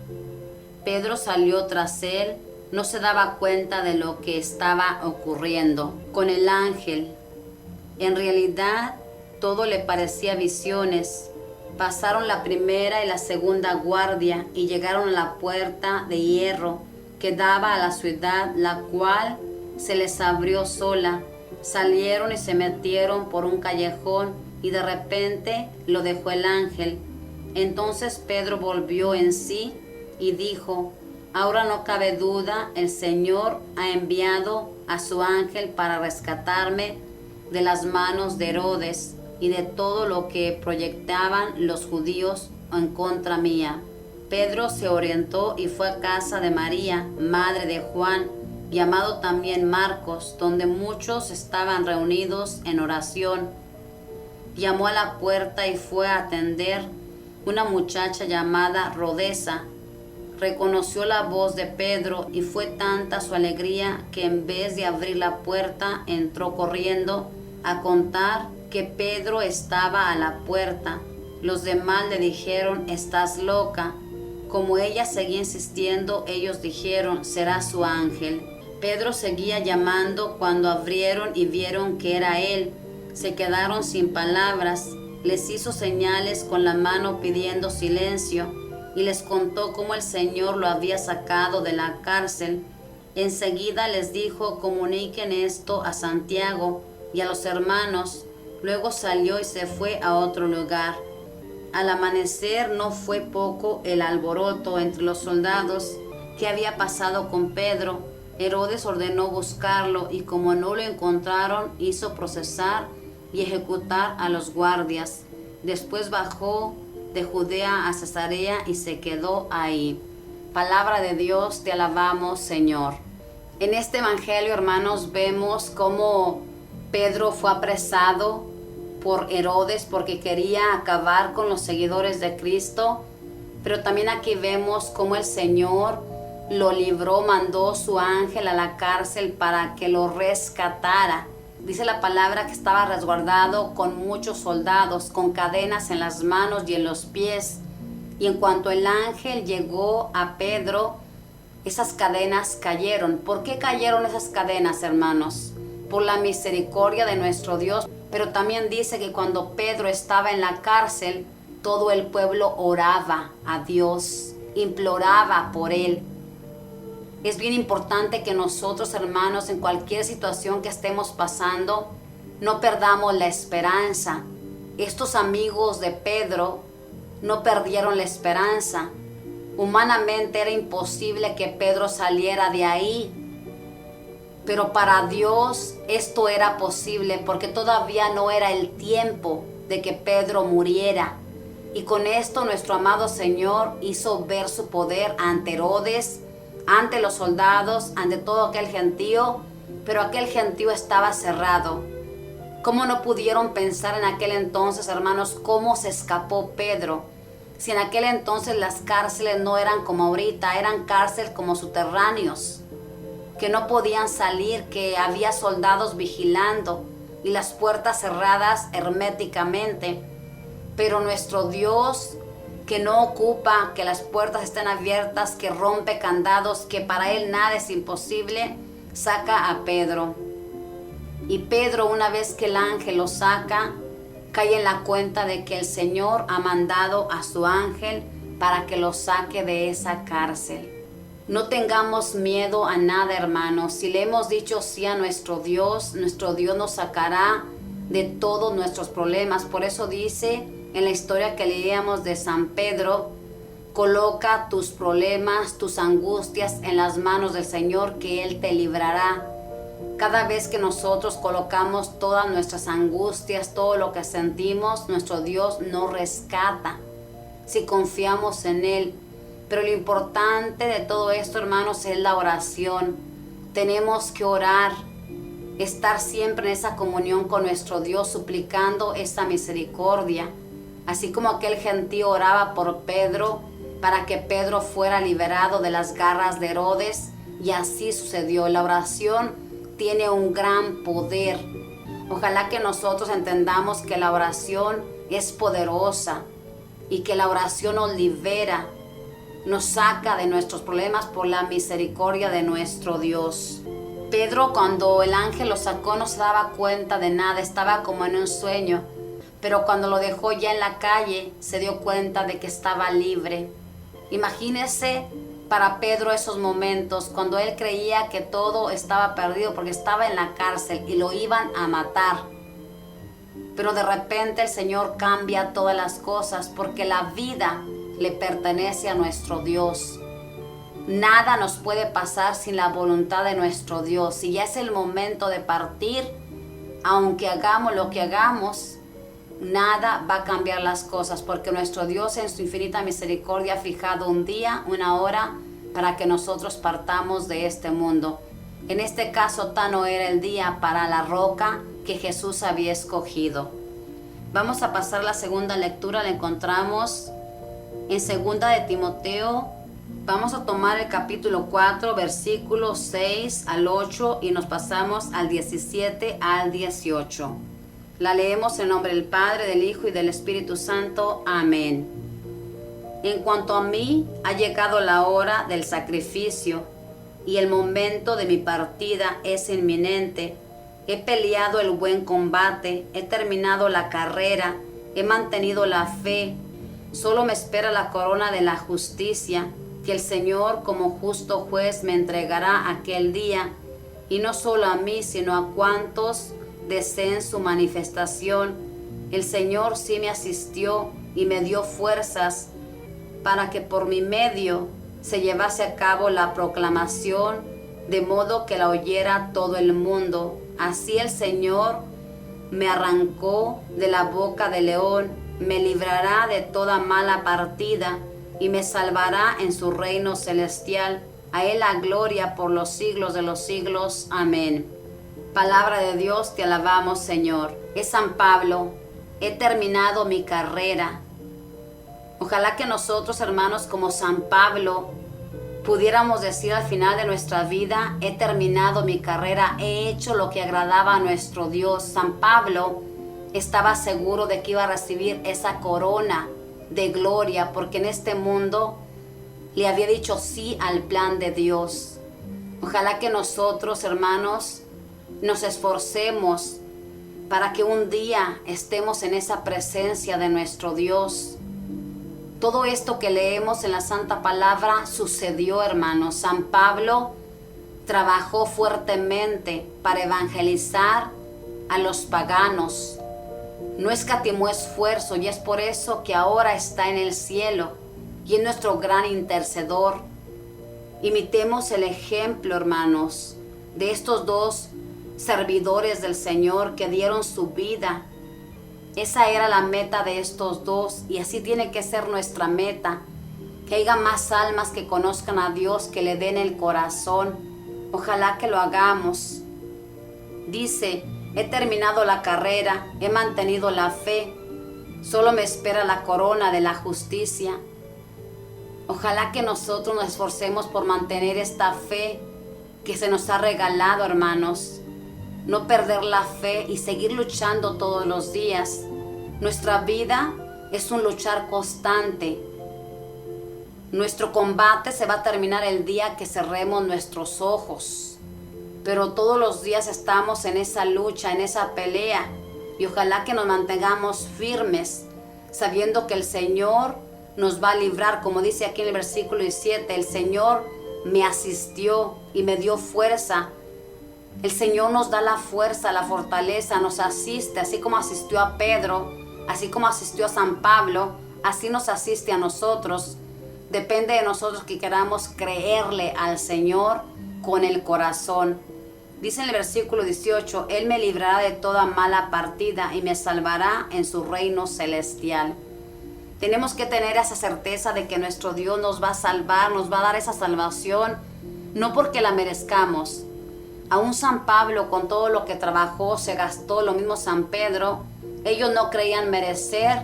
Pedro salió tras él. No se daba cuenta de lo que estaba ocurriendo con el ángel. En realidad, todo le parecía visiones. Pasaron la primera y la segunda guardia y llegaron a la puerta de hierro que daba a la ciudad, la cual se les abrió sola. Salieron y se metieron por un callejón y de repente lo dejó el ángel. Entonces Pedro volvió en sí y dijo: ahora no cabe duda, el Señor ha enviado a su ángel para rescatarme de las manos de Herodes y de todo lo que proyectaban los judíos en contra mía. Pedro se orientó y fue a casa de María, madre de Juan, llamado también Marcos, donde muchos estaban reunidos en oración. Llamó a la puerta y fue a atender una muchacha llamada Rodesa. Reconoció la voz de Pedro y fue tanta su alegría que en vez de abrir la puerta entró corriendo a contar que Pedro estaba a la puerta. Los demás le dijeron: estás loca. Como ella seguía insistiendo, ellos dijeron: será su ángel. Pedro seguía llamando. Cuando abrieron y vieron que era él, se quedaron sin palabras. Les hizo señales con la mano pidiendo silencio y les contó cómo el Señor lo había sacado de la cárcel. Enseguida les dijo: comuniquen esto a Santiago y a los hermanos. Luego salió y se fue a otro lugar. Al amanecer no fue poco el alboroto entre los soldados. ¿Qué había pasado con Pedro? Herodes ordenó buscarlo y como no lo encontraron, hizo procesar y ejecutar a los guardias. Después bajó de Judea a Cesarea y se quedó ahí. Palabra de Dios, te alabamos, Señor. En este evangelio, hermanos, vemos cómo Pedro fue apresado por Herodes porque quería acabar con los seguidores de Cristo, pero también aquí vemos cómo el Señor lo libró, mandó su ángel a la cárcel para que lo rescatara. Dice la palabra que estaba resguardado con muchos soldados, con cadenas en las manos y en los pies. Y en cuanto el ángel llegó a Pedro, esas cadenas cayeron. ¿Por qué cayeron esas cadenas, hermanos? Por la misericordia de nuestro Dios. Pero también dice que cuando Pedro estaba en la cárcel, todo el pueblo oraba a Dios, imploraba por él. Es bien importante que nosotros, hermanos, en cualquier situación que estemos pasando, no perdamos la esperanza. Estos amigos de Pedro no perdieron la esperanza. Humanamente era imposible que Pedro saliera de ahí, pero para Dios esto era posible porque todavía no era el tiempo de que Pedro muriera. Y con esto nuestro amado Señor hizo ver su poder ante Herodes, ante los soldados, ante todo aquel gentío, pero aquel gentío estaba cerrado. ¿Cómo no pudieron pensar en aquel entonces, hermanos, cómo se escapó Pedro? Si en aquel entonces las cárceles no eran como ahorita, eran cárceles como subterráneos, que no podían salir, que había soldados vigilando y las puertas cerradas herméticamente. Pero nuestro Dios, que no ocupa que las puertas estén abiertas, que rompe candados, que para Él nada es imposible, saca a Pedro. Y Pedro, una vez que el ángel lo saca, cae en la cuenta de que el Señor ha mandado a su ángel para que lo saque de esa cárcel. No tengamos miedo a nada, hermanos. Si le hemos dicho sí a nuestro Dios nos sacará de todos nuestros problemas. Por eso dice en la historia que leíamos de San Pedro, coloca tus problemas, tus angustias en las manos del Señor, que Él te librará. Cada vez que nosotros colocamos todas nuestras angustias, todo lo que sentimos, nuestro Dios nos rescata si confiamos en Él. Pero lo importante de todo esto, hermanos, es la oración. Tenemos que orar, estar siempre en esa comunión con nuestro Dios, suplicando esa misericordia. Así como aquel gentío oraba por Pedro, para que Pedro fuera liberado de las garras de Herodes, y así sucedió. La oración tiene un gran poder. Ojalá que nosotros entendamos que la oración es poderosa y que la oración nos libera, nos saca de nuestros problemas por la misericordia de nuestro Dios. Pedro, cuando el ángel lo sacó, no se daba cuenta de nada, estaba como en un sueño, pero cuando lo dejó ya en la calle, se dio cuenta de que estaba libre. Imagínese para Pedro esos momentos cuando él creía que todo estaba perdido porque estaba en la cárcel y lo iban a matar. Pero de repente el Señor cambia todas las cosas, porque la vida le pertenece a nuestro Dios. Nada nos puede pasar sin la voluntad de nuestro Dios. Si ya es el momento de partir, aunque hagamos lo que hagamos, nada va a cambiar las cosas, porque nuestro Dios en su infinita misericordia ha fijado un día, una hora, para que nosotros partamos de este mundo. En este caso, Tano era el día para la roca que Jesús había escogido. Vamos a pasar la segunda lectura, la encontramos en segunda de Timoteo. Vamos a tomar el capítulo 4, versículos 6 al 8 y nos pasamos al 17 al 18. La leemos en nombre del Padre, del Hijo y del Espíritu Santo. Amén. En cuanto a mí, ha llegado la hora del sacrificio y el momento de mi partida es inminente. He peleado el buen combate, he terminado la carrera, he mantenido la fe. Solo me espera la corona de la justicia, que el Señor como justo juez me entregará aquel día, y no solo a mí, sino a cuantos deseen su manifestación. El Señor sí me asistió y me dio fuerzas para que por mi medio se llevase a cabo la proclamación, de modo que la oyera todo el mundo. Así el Señor me arrancó de la boca del león, me librará de toda mala partida y me salvará en su reino celestial. A Él la gloria por los siglos de los siglos. Amén. Palabra de Dios, te alabamos, Señor. Es San Pablo, he terminado mi carrera. Ojalá que nosotros, hermanos, como San Pablo, pudiéramos decir al final de nuestra vida: he terminado mi carrera, he hecho lo que agradaba a nuestro Dios. San Pablo estaba seguro de que iba a recibir esa corona de gloria, porque en este mundo le había dicho sí al plan de Dios. Ojalá que nosotros, hermanos, nos esforcemos para que un día estemos en esa presencia de nuestro Dios. Todo esto que leemos en la Santa Palabra sucedió, hermanos. San Pablo trabajó fuertemente para evangelizar a los paganos. No escatimó esfuerzo, y es por eso que ahora está en el cielo y es nuestro gran intercedor. Imitemos el ejemplo, hermanos, de estos dos servidores del Señor que dieron su vida Esa era la meta de estos dos y así tiene que ser nuestra meta. Que haya más almas que conozcan a Dios, que le den el corazón. Ojalá que lo hagamos. Dice, he terminado la carrera, he mantenido la fe. Solo me espera la corona de la justicia. Ojalá que nosotros nos esforcemos por mantener esta fe que se nos ha regalado, hermanos. No perder la fe y seguir luchando todos los días. Nuestra vida es un luchar constante. Nuestro combate se va a terminar el día que cerremos nuestros ojos. Pero todos los días estamos en esa lucha, en esa pelea. Y ojalá que nos mantengamos firmes, sabiendo que el Señor nos va a librar. Como dice aquí en el versículo 17, el Señor me asistió y me dio fuerza. El Señor nos da la fuerza, la fortaleza, nos asiste, así como asistió a Pedro, así como asistió a San Pablo, así nos asiste a nosotros. Depende de nosotros que queramos creerle al Señor con el corazón. Dice en el versículo 18, Él me librará de toda mala partida y me salvará en su reino celestial. Tenemos que tener esa certeza de que nuestro Dios nos va a salvar, nos va a dar esa salvación, no porque la merezcamos. Aún San Pablo, con todo lo que trabajó, se gastó, lo mismo San Pedro, ellos no creían merecer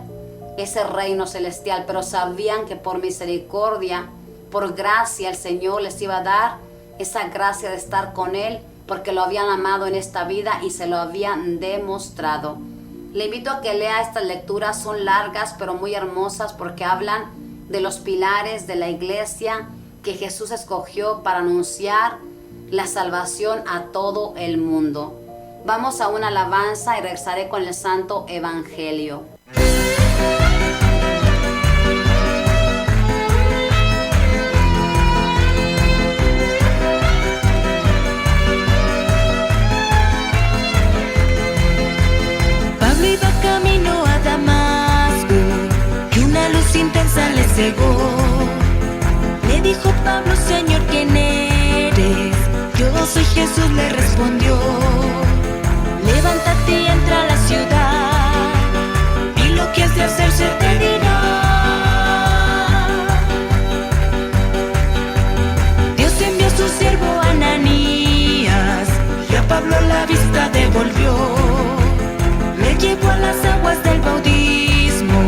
ese reino celestial, pero sabían que por misericordia, por gracia, el Señor les iba a dar esa gracia de estar con Él, porque lo habían amado en esta vida y se lo habían demostrado. Le invito a que lea estas lecturas, son largas pero muy hermosas porque hablan de los pilares de la iglesia que Jesús escogió para anunciar la salvación a todo el mundo. Vamos a una alabanza y regresaré con el Santo Evangelio. Pablo iba camino a Damasco y una luz intensa le cegó. Le dijo Pablo, Señor, ¿quién eres? Yo soy Jesús, le respondió. Levántate y entra a la ciudad, y lo que has de hacer se te dirá. Dios envió a su siervo Ananías, y a Pablo la vista devolvió. Le llevó a las aguas del bautismo,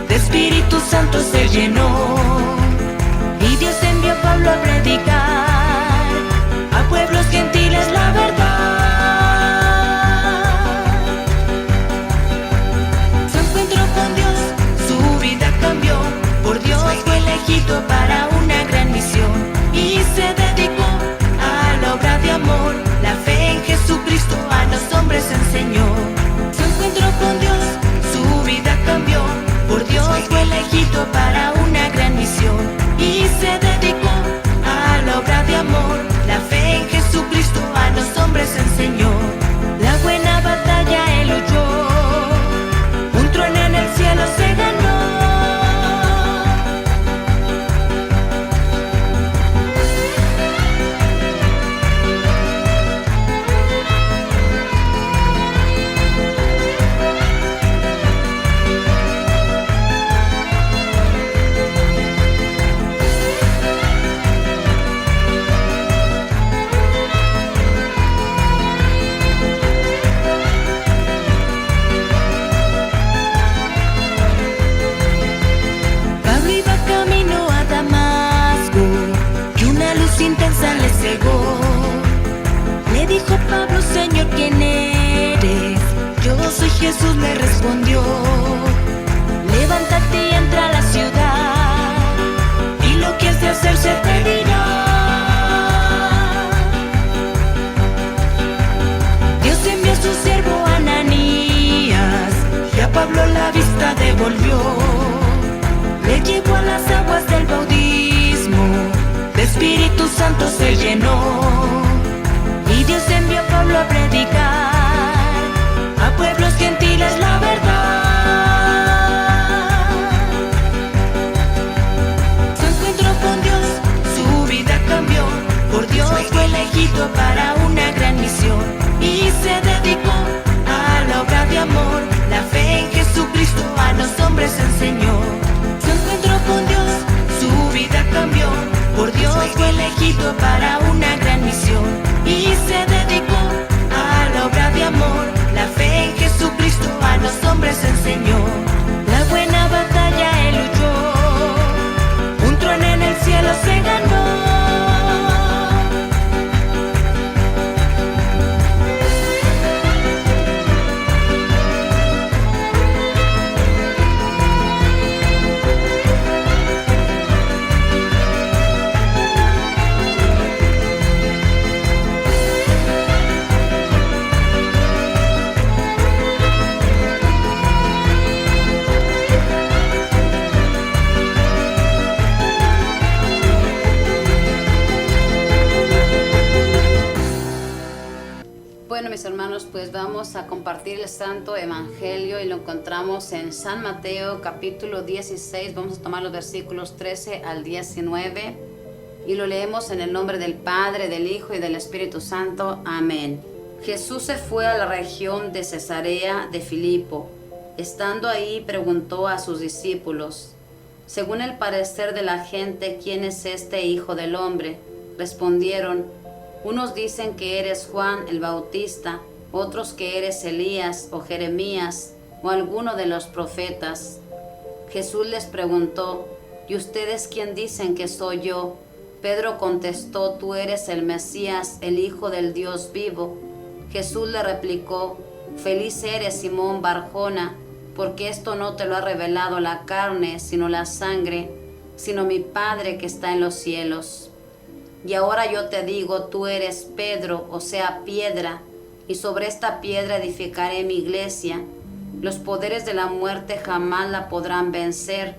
de Espíritu Santo se llenó. Y Dios envió a Pablo a predicar a pueblos gentiles la verdad. Su encuentro con Dios, su vida cambió. Por Dios fue elegido para una gran misión y se dedicó a la obra de amor. La fe en Jesucristo a los hombres enseñó. Su encuentro con Dios, su vida cambió. Por Dios fue elegido para una gran misión y se dedicó a la obra de amor. La fe en Jesucristo a los hombres enseñó. La buena batalla él luchó, un trono en el cielo se ganó. Le cegó. Le dijo Pablo, Señor, ¿quién eres? Yo soy Jesús, le respondió. Levántate y entra a la ciudad, y lo que has de hacer se te dirá. Dios envió a su siervo Ananías, y a Pablo la vista devolvió. Le llevó a las aguas del bautismo, de Espíritu Santo se llenó. Y Dios envió a Pablo a predicar a pueblos gentiles la verdad. Su encuentro con Dios, su vida cambió. Por Dios fue elegido para una gran misión y se dedicó a la obra de amor. La fe en Jesús a compartir el Santo Evangelio y lo encontramos en San Mateo capítulo 16. Vamos a tomar los versículos 13 al 19 y lo leemos en el nombre del Padre, del Hijo y del Espíritu Santo. Amén. Jesús se fue a la región de Cesarea de Filipo. Estando ahí, preguntó a sus discípulos: según el parecer de la gente, ¿quién es este Hijo del Hombre? Respondieron: unos dicen que eres Juan el Bautista, otros que eres Elías o Jeremías o alguno de los profetas. Jesús les preguntó: ¿y ustedes quién dicen que soy yo? Pedro contestó: tú eres el Mesías, el Hijo del Dios vivo. Jesús le replicó: feliz eres, Simón Barjona, porque esto no te lo ha revelado la carne, sino la sangre, sino mi Padre que está en los cielos. Y ahora yo te digo, tú eres Pedro, o sea, piedra, y sobre esta piedra edificaré mi iglesia. Los poderes de la muerte jamás la podrán vencer.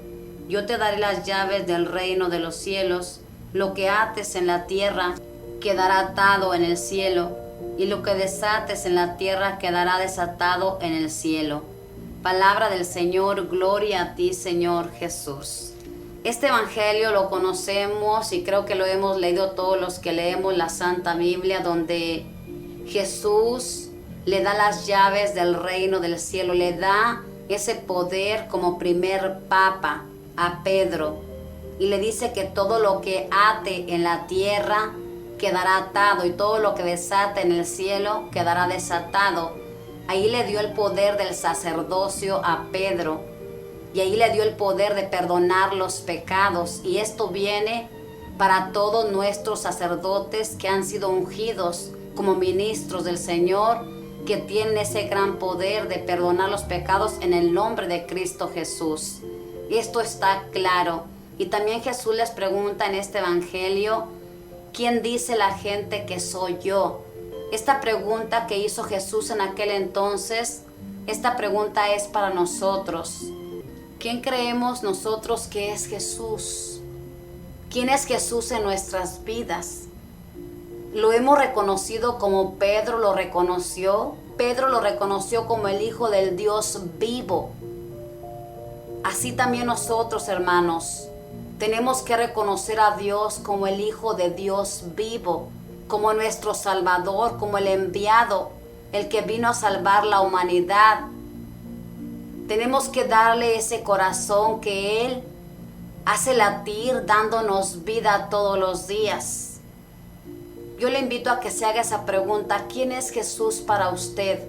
Yo te daré las llaves del reino de los cielos. Lo que ates en la tierra quedará atado en el cielo, y lo que desates en la tierra quedará desatado en el cielo. Palabra del Señor, gloria a ti, Señor Jesús. Este evangelio lo conocemos y creo que lo hemos leído todos los que leemos la Santa Biblia, donde Jesús le da las llaves del reino del cielo, le da ese poder como primer papa a Pedro y le dice que todo lo que ate en la tierra quedará atado y todo lo que desate en el cielo quedará desatado. Ahí le dio el poder del sacerdocio a Pedro. Y ahí le dio el poder de perdonar los pecados. Y esto viene para todos nuestros sacerdotes que han sido ungidos como ministros del Señor, que tienen ese gran poder de perdonar los pecados en el nombre de Cristo Jesús. Y esto está claro. Y también Jesús les pregunta en este evangelio: ¿quién dice la gente que soy yo? Esta pregunta que hizo Jesús en aquel entonces, esta pregunta es para nosotros. ¿Quién creemos nosotros que es Jesús? ¿Quién es Jesús en nuestras vidas? Lo hemos reconocido como Pedro lo reconoció. Pedro lo reconoció como el Hijo del Dios vivo. Así también nosotros, hermanos, tenemos que reconocer a Dios como el Hijo de Dios vivo, como nuestro Salvador, como el enviado, el que vino a salvar la humanidad. Tenemos que darle ese corazón que Él hace latir, dándonos vida todos los días. Yo le invito a que se haga esa pregunta: ¿quién es Jesús para usted?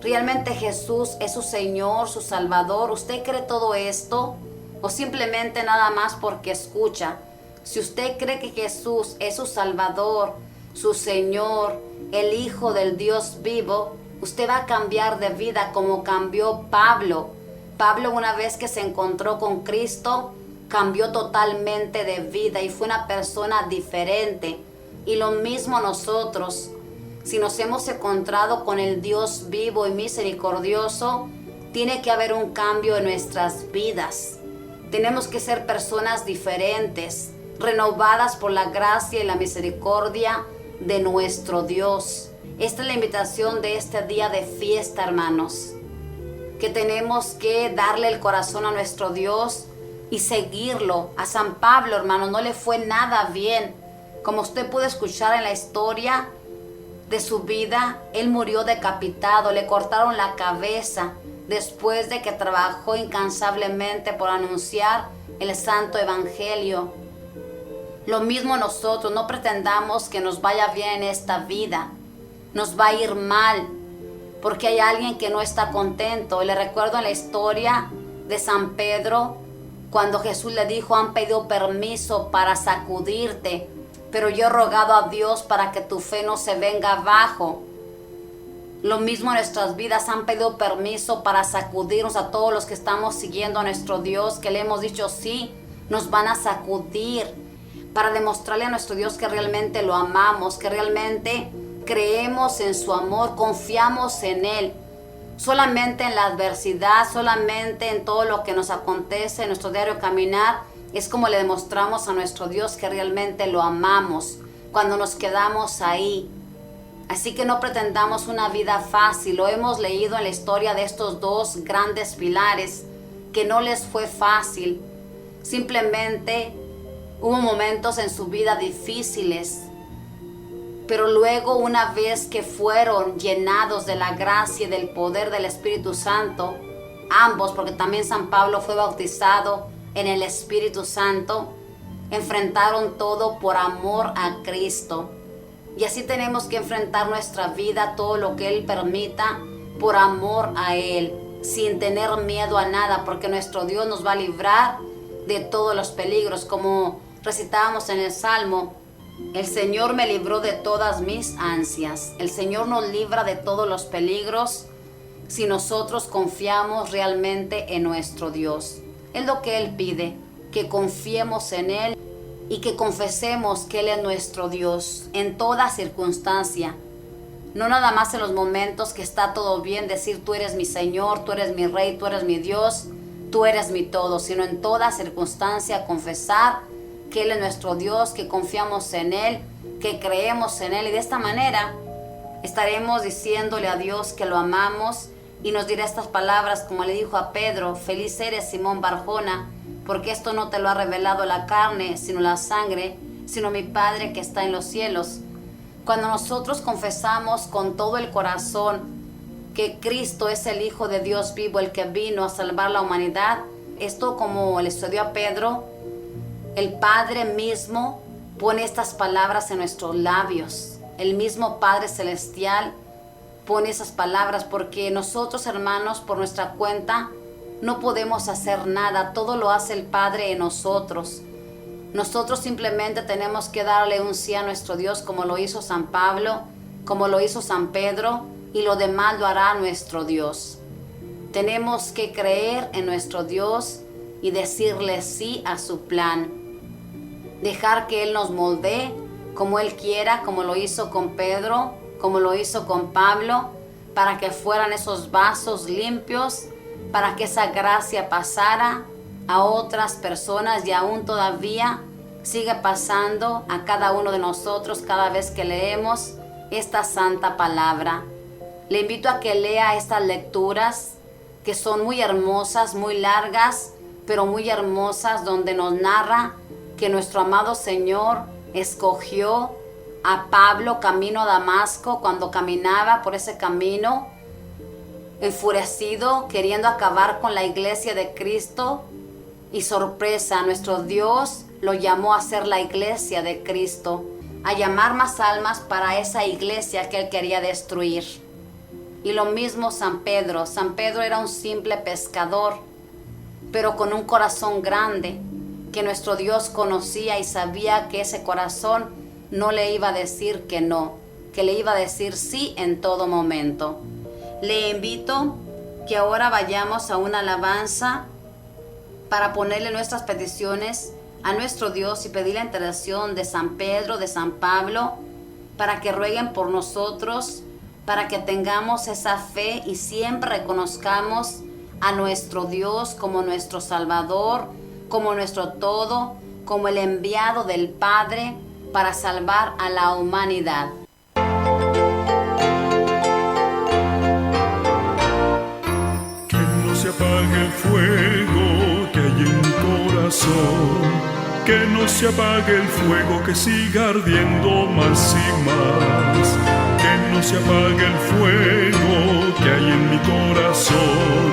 ¿Realmente Jesús es su Señor, su Salvador? ¿Usted cree todo esto? ¿O simplemente nada más porque escucha? Si usted cree que Jesús es su Salvador, su Señor, el Hijo del Dios vivo, usted va a cambiar de vida como cambió Pablo. Pablo, una vez que se encontró con Cristo, cambió totalmente de vida y fue una persona diferente. Y lo mismo nosotros, si nos hemos encontrado con el Dios vivo y misericordioso, tiene que haber un cambio en nuestras vidas. Tenemos que ser personas diferentes, renovadas por la gracia y la misericordia de nuestro Dios. Esta es la invitación de este día de fiesta, hermanos, que tenemos que darle el corazón a nuestro Dios y seguirlo. A San Pablo, hermanos, no le fue nada bien. Como usted pudo escuchar en la historia de su vida, él murió decapitado, le cortaron la cabeza después de que trabajó incansablemente por anunciar el Santo Evangelio. Lo mismo nosotros, no pretendamos que nos vaya bien en esta vida. Nos va a ir mal porque hay alguien que no está contento. Le recuerdo en la historia de San Pedro, cuando Jesús le dijo: han pedido permiso para sacudirte, pero yo he rogado a Dios para que tu fe no se venga abajo. Lo mismo en nuestras vidas, han pedido permiso para sacudirnos a todos los que estamos siguiendo a nuestro Dios, que le hemos dicho sí, nos van a sacudir para demostrarle a nuestro Dios que realmente lo amamos, que realmente creemos en su amor, confiamos en Él. Solamente en la adversidad, solamente en todo lo que nos acontece en nuestro diario caminar, es como le demostramos a nuestro Dios que realmente lo amamos, cuando nos quedamos ahí Así que no pretendamos una vida fácil. Lo hemos leído en la historia de estos dos grandes pilares, que no les fue fácil. Simplemente hubo momentos en su vida difíciles, pero luego, una vez que fueron llenados de la gracia y del poder del Espíritu Santo, ambos, porque también San Pablo fue bautizado en el Espíritu Santo, enfrentaron todo por amor a Cristo. Y así tenemos que enfrentar nuestra vida, todo lo que Él permita, por amor a Él, sin tener miedo a nada, porque nuestro Dios nos va a librar de todos los peligros. Como recitábamos en el Salmo, el Señor me libró de todas mis ansias. El Señor nos libra de todos los peligros si nosotros confiamos realmente en nuestro Dios. Es lo que Él pide, que confiemos en Él y que confesemos que Él es nuestro Dios en toda circunstancia. No nada más en los momentos que está todo bien, decir tú eres mi Señor, tú eres mi Rey, tú eres mi Dios, tú eres mi todo, sino en toda circunstancia confesar que Él es nuestro Dios, que confiamos en Él, que creemos en Él. Y de esta manera estaremos diciéndole a Dios que lo amamos, y nos dirá estas palabras como le dijo a Pedro: feliz eres, Simón Barjona, porque esto no te lo ha revelado la carne, sino la sangre, sino mi Padre que está en los cielos. Cuando nosotros confesamos con todo el corazón que Cristo es el Hijo de Dios vivo, el que vino a salvar la humanidad, esto, como le sucedió a Pedro, el Padre mismo pone estas palabras en nuestros labios. El mismo Padre Celestial pone esas palabras, porque nosotros, hermanos, por nuestra cuenta no podemos hacer nada. Todo lo hace el Padre en nosotros. Nosotros simplemente tenemos que darle un sí a nuestro Dios, como lo hizo San Pablo, como lo hizo San Pedro, y lo demás lo hará nuestro Dios. Tenemos que creer en nuestro Dios y decirle sí a su plan. Dejar que Él nos moldee como Él quiera, como lo hizo con Pedro, como lo hizo con Pablo, para que fueran esos vasos limpios, para que esa gracia pasara a otras personas, y aún todavía sigue pasando a cada uno de nosotros cada vez que leemos esta santa palabra. Le invito a que lea estas lecturas, que son muy hermosas, muy largas, pero muy hermosas, donde nos narra que nuestro amado Señor escogió a Pablo camino a Damasco, cuando caminaba por ese camino, enfurecido, queriendo acabar con la iglesia de Cristo. Y sorpresa, nuestro Dios lo llamó a ser la iglesia de Cristo, a llamar más almas para esa iglesia que Él quería destruir. Y lo mismo San Pedro. San Pedro era un simple pescador, pero con un corazón grande, que nuestro Dios conocía y sabía que ese corazón no le iba a decir que no, que le iba a decir sí en todo momento. Le invito que ahora vayamos a una alabanza para ponerle nuestras peticiones a nuestro Dios y pedir la intercesión de San Pedro, de San Pablo, para que rueguen por nosotros, para que tengamos esa fe y siempre reconozcamos a nuestro Dios como nuestro Salvador, como nuestro todo, como el enviado del Padre para salvar a la humanidad. Que no se apague el fuego que hay en mi corazón, que no se apague el fuego, que siga ardiendo más y más. Que no se apague el fuego que hay en mi corazón,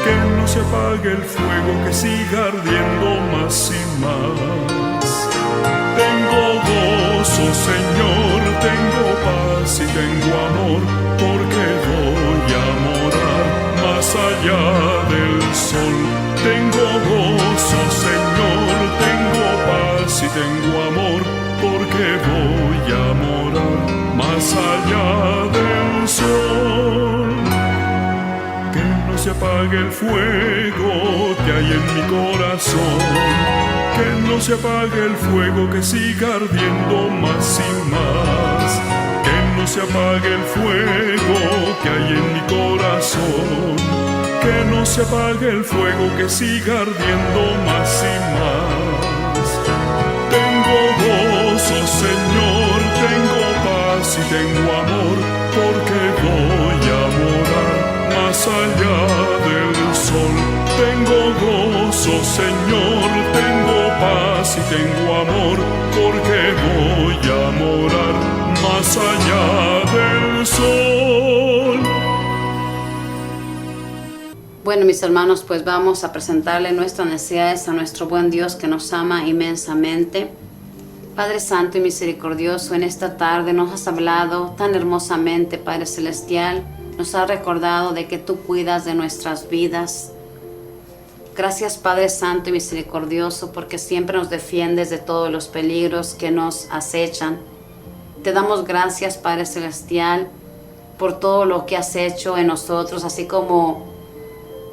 que no se apague el fuego, que siga ardiendo más y más. Tengo gozo, Señor, tengo paz y tengo amor, porque voy a morar más allá del sol. Tengo gozo, Señor, tengo paz y tengo amor, porque voy a morar más allá del sol. Que no se apague el fuego que hay en mi corazón, que no se apague el fuego, que siga ardiendo más y más. Que no se apague el fuego que hay en mi corazón, que no se apague el fuego, que siga ardiendo más y más. Tengo gozo, Señor, tengo paz y tengo amor, más allá del sol. Tengo gozo, Señor, tengo paz y tengo amor, porque voy a morar más allá del sol. Bueno, mis hermanos, pues vamos a presentarle nuestras necesidades a nuestro buen Dios que nos ama inmensamente. Padre Santo y Misericordioso, en esta tarde nos has hablado tan hermosamente, Padre Celestial. Nos has recordado de que tú cuidas de nuestras vidas. Gracias, Padre Santo y Misericordioso, porque siempre nos defiendes de todos los peligros que nos acechan. Te damos gracias, Padre Celestial, por todo lo que has hecho en nosotros, así como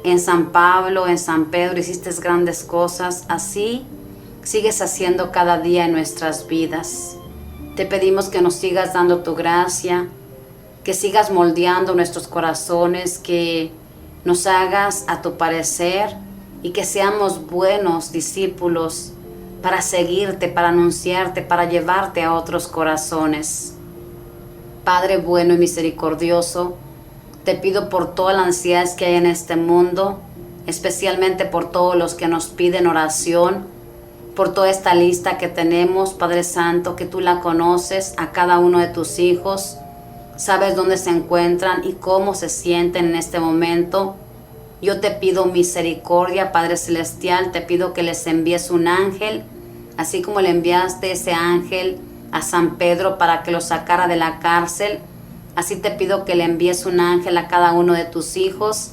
en San Pablo, en San Pedro hiciste grandes cosas, así sigues haciendo cada día en nuestras vidas. Te pedimos que nos sigas dando tu gracia, que sigas moldeando nuestros corazones, que nos hagas a tu parecer y que seamos buenos discípulos para seguirte, para anunciarte, para llevarte a otros corazones. Padre bueno y misericordioso, te pido por todas las ansiedades que hay en este mundo, especialmente por todos los que nos piden oración, por toda esta lista que tenemos, Padre Santo, que tú la conoces a cada uno de tus hijos, sabes dónde se encuentran y cómo se sienten en este momento. Yo te pido misericordia, Padre Celestial, te pido que les envíes un ángel, así como le enviaste ese ángel a San Pedro para que lo sacara de la cárcel. Así te pido que le envíes un ángel a cada uno de tus hijos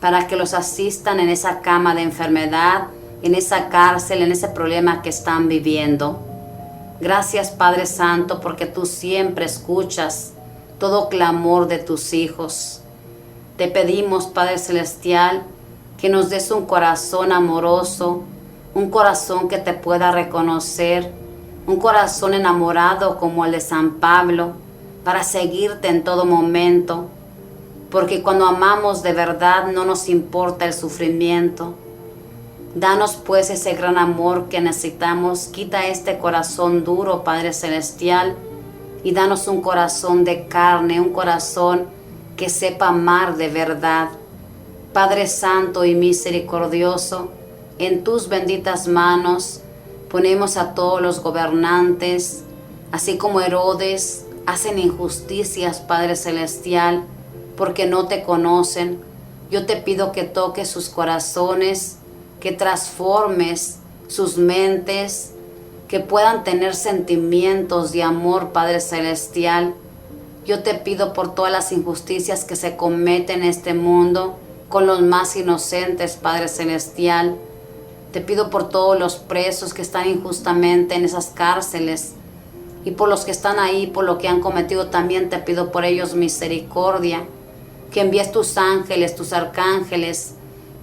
para que los asistan en esa cama de enfermedad, en esa cárcel, en ese problema que están viviendo. Gracias, Padre Santo, porque tú siempre escuchas todo clamor de tus hijos. Te pedimos, Padre Celestial, que nos des un corazón amoroso, un corazón que te pueda reconocer, un corazón enamorado como el de San Pablo, para seguirte en todo momento, porque cuando amamos de verdad no nos importa el sufrimiento. Danos pues ese gran amor que necesitamos, quita este corazón duro, Padre Celestial, y danos un corazón de carne, un corazón que sepa amar de verdad. Padre Santo y Misericordioso, en tus benditas manos ponemos a todos los gobernantes, así como Herodes, hacen injusticias, Padre Celestial, porque no te conocen. Yo te pido que toques sus corazones, que transformes sus mentes, que puedan tener sentimientos de amor, Padre Celestial. Yo te pido por todas las injusticias que se cometen en este mundo con los más inocentes, Padre Celestial. Te pido por todos los presos que están injustamente en esas cárceles, y por los que están ahí, por lo que han cometido, también te pido por ellos misericordia, que envíes tus ángeles, tus arcángeles,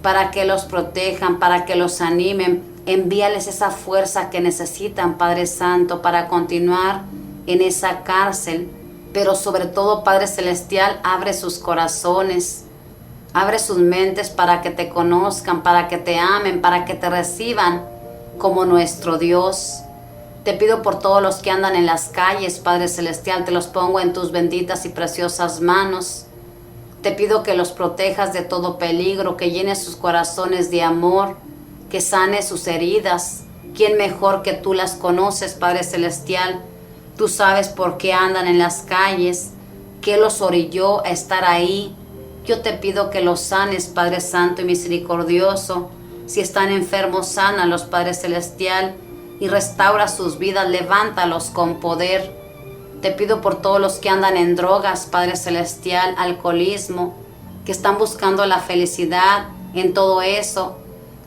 para que los protejan, para que los animen. Envíales esa fuerza que necesitan, Padre Santo, para continuar en esa cárcel. Pero sobre todo, Padre Celestial, abre sus corazones, abre sus mentes para que te conozcan, para que te amen, para que te reciban como nuestro Dios. Te pido por todos los que andan en las calles, Padre Celestial, te los pongo en tus benditas y preciosas manos. Te pido que los protejas de todo peligro, que llenes sus corazones de amor, que sane sus heridas. ¿Quién mejor que tú las conoces, Padre Celestial? Tú sabes por qué andan en las calles, qué los orilló a estar ahí. Yo te pido que los sanes, Padre Santo y Misericordioso. Si están enfermos, sánalos, Padre Celestial, y restaura sus vidas, levántalos con poder. Te pido por todos los que andan en drogas, Padre Celestial, alcoholismo, que están buscando la felicidad en todo eso.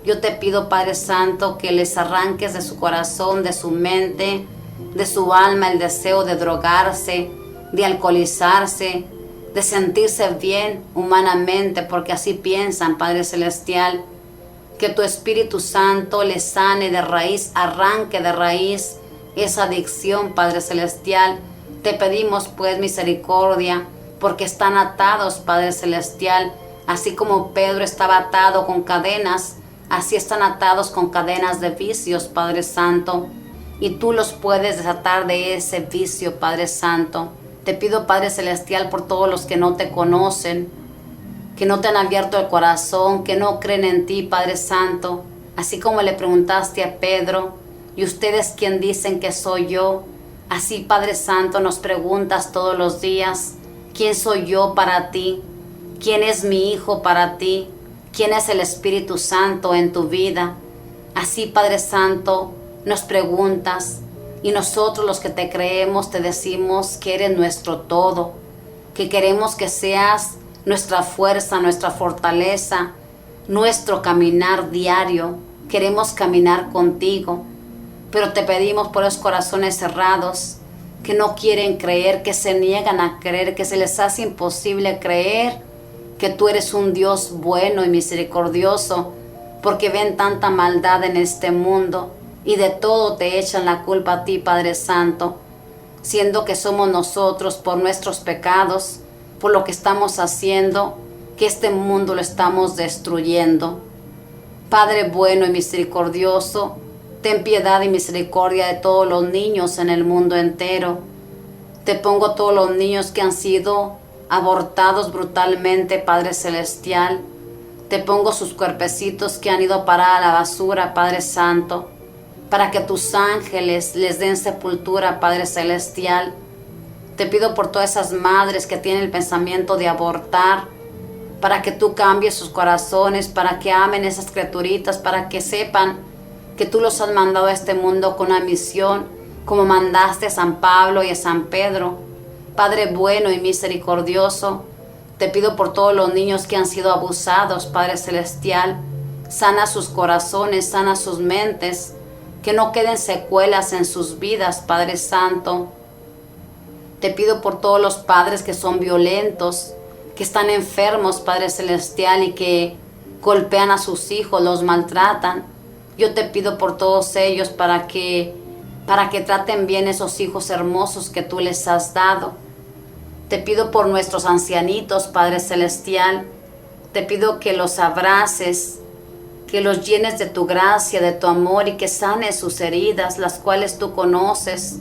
Yo te pido, Padre Santo, que les arranques de su corazón, de su mente, de su alma, el deseo de drogarse, de alcoholizarse, de sentirse bien humanamente, porque así piensan, Padre Celestial. Que tu Espíritu Santo les sane de raíz, arranque de raíz esa adicción, Padre Celestial. Te pedimos pues misericordia, porque están atados, Padre Celestial. Así como Pedro estaba atado con cadenas, así están atados con cadenas de vicios, Padre Santo. Y tú los puedes desatar de ese vicio, Padre Santo. Te pido, Padre Celestial, por todos los que no te conocen, que no te han abierto el corazón, que no creen en ti, Padre Santo. Así como le preguntaste a Pedro, ¿y ustedes quién dicen que soy yo? Así, Padre Santo, nos preguntas todos los días, ¿quién soy yo para ti? ¿Quién es mi Hijo para ti? ¿Quién es el Espíritu Santo en tu vida? Así, Padre Santo, nos preguntas, y nosotros los que te creemos te decimos que eres nuestro todo, que queremos que seas nuestra fuerza, nuestra fortaleza, nuestro caminar diario. Queremos caminar contigo, pero te pedimos por esos corazones cerrados que no quieren creer, que se niegan a creer, que se les hace imposible creer que tú eres un Dios bueno y misericordioso, porque ven tanta maldad en este mundo y de todo te echan la culpa a ti, Padre Santo, siendo que somos nosotros por nuestros pecados, por lo que estamos haciendo, que este mundo lo estamos destruyendo. Padre bueno y misericordioso, ten piedad y misericordia de todos los niños en el mundo entero. Te pongo todos los niños que han sido abortados brutalmente, Padre Celestial. Te pongo sus cuerpecitos que han ido a parar a la basura, Padre Santo, para que tus ángeles les den sepultura, Padre Celestial. Te pido por todas esas madres que tienen el pensamiento de abortar, para que tú cambies sus corazones, para que amen esas criaturitas, para que sepan que tú los has mandado a este mundo con una misión, como mandaste a San Pablo y a San Pedro. Padre bueno y misericordioso, te pido por todos los niños que han sido abusados, Padre Celestial. Sana sus corazones, sana sus mentes, que no queden secuelas en sus vidas, Padre Santo. Te pido por todos los padres que son violentos, que están enfermos, Padre Celestial, y que golpean a sus hijos, los maltratan. Yo te pido por todos ellos para que traten bien esos hijos hermosos que tú les has dado. Te pido por nuestros ancianitos, Padre Celestial. Te pido que los abraces, que los llenes de tu gracia, de tu amor y que sanes sus heridas, las cuales tú conoces.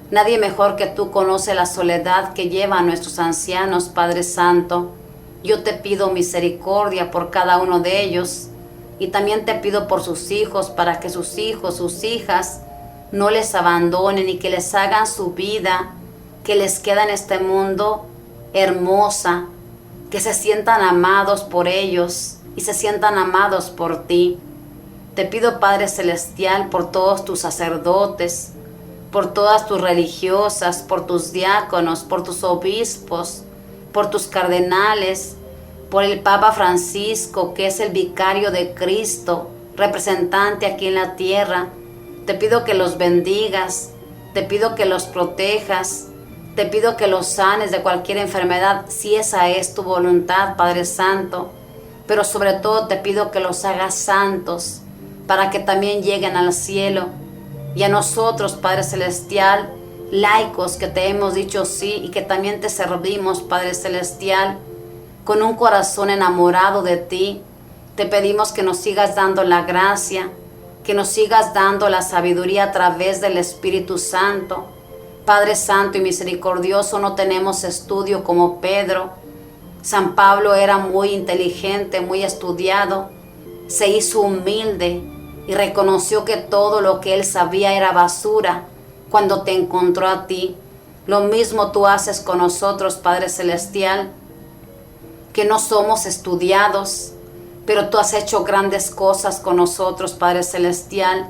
Nadie mejor que tú conoce la soledad que lleva a nuestros ancianos, Padre Santo. Yo te pido misericordia por cada uno de ellos y también te pido por sus hijos, para que sus hijos, sus hijas no les abandonen y que les hagan su vida, que les queda en este mundo hermosa, que se sientan amados por ellos y se sientan amados por ti. Te pido, Padre Celestial, por todos tus sacerdotes, por todas tus religiosas, por tus diáconos, por tus obispos, por tus cardenales, por el Papa Francisco, que es el vicario de Cristo, representante aquí en la tierra. Te pido que los bendigas, te pido que los protejas, te pido que los sanes de cualquier enfermedad, si esa es tu voluntad, Padre Santo. Pero sobre todo te pido que los hagas santos, para que también lleguen al cielo. Y a nosotros, Padre Celestial, laicos que te hemos dicho sí y que también te servimos, Padre Celestial, con un corazón enamorado de ti, te pedimos que nos sigas dando la gracia, que nos sigas dando la sabiduría a través del Espíritu Santo. Padre Santo y misericordioso, no tenemos estudio como Pedro. San Pablo era muy inteligente, muy estudiado, se hizo humilde y reconoció que todo lo que él sabía era basura cuando te encontró a ti. Lo mismo tú haces con nosotros, Padre Celestial, que no somos estudiados, pero tú has hecho grandes cosas con nosotros, Padre Celestial.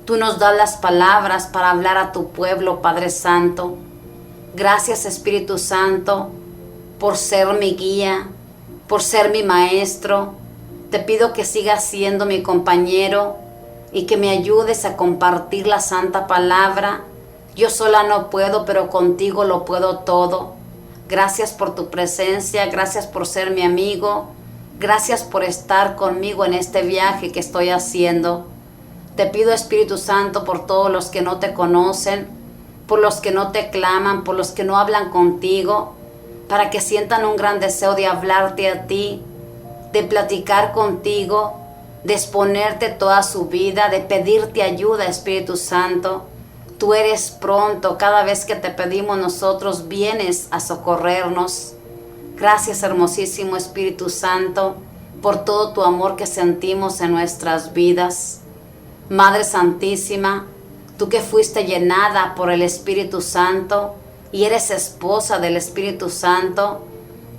Tú nos das las palabras para hablar a tu pueblo, Padre Santo. Gracias, Espíritu Santo, por ser mi guía, por ser mi maestro. Te pido que sigas siendo mi compañero y que me ayudes a compartir la santa palabra. Yo sola no puedo, pero contigo lo puedo todo. Gracias por tu presencia, gracias por ser mi amigo, gracias por estar conmigo en este viaje que estoy haciendo. Te pido, Espíritu Santo, por todos los que no te conocen, por los que no te claman, por los que no hablan contigo, para que sientan un gran deseo de hablarte a ti, de platicar contigo, de exponerte toda su vida, de pedirte ayuda, Espíritu Santo. Tú eres pronto, cada vez que te pedimos nosotros vienes a socorrernos. Gracias, hermosísimo Espíritu Santo, por todo tu amor que sentimos en nuestras vidas. Madre Santísima, tú que fuiste llenada por el Espíritu Santo y eres esposa del Espíritu Santo,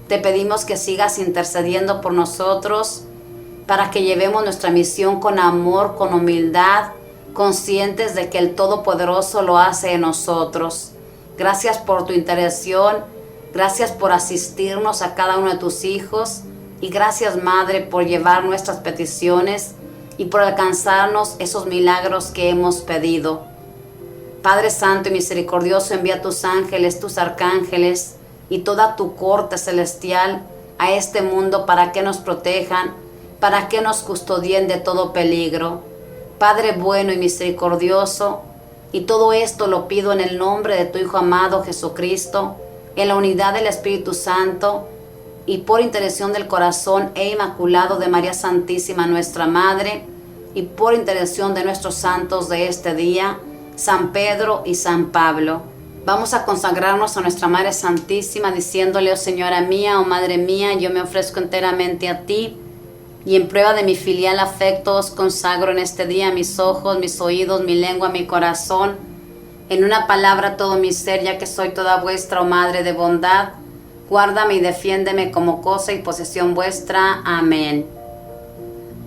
te pedimos que sigas intercediendo por nosotros para que llevemos nuestra misión con amor, con humildad, conscientes de que el Todopoderoso lo hace en nosotros. Gracias por tu intercesión, gracias por asistirnos a cada uno de tus hijos y gracias, Madre, por llevar nuestras peticiones y por alcanzarnos esos milagros que hemos pedido. Padre Santo y Misericordioso, envía tus ángeles, tus arcángeles y toda tu corte celestial a este mundo para que nos protejan, para que nos custodien de todo peligro. Padre bueno y misericordioso, y todo esto lo pido en el nombre de tu Hijo amado Jesucristo, en la unidad del Espíritu Santo, y por intercesión del corazón inmaculado de María Santísima, nuestra Madre, y por intercesión de nuestros santos de este día, San Pedro y San Pablo. Vamos a consagrarnos a nuestra Madre Santísima diciéndole: oh Señora mía, oh Madre mía, yo me ofrezco enteramente a ti, y en prueba de mi filial afecto os consagro en este día mis ojos, mis oídos, mi lengua, mi corazón, en una palabra todo mi ser, ya que soy toda vuestra, oh Madre de bondad. Guárdame y defiéndeme como cosa y posesión vuestra. Amén.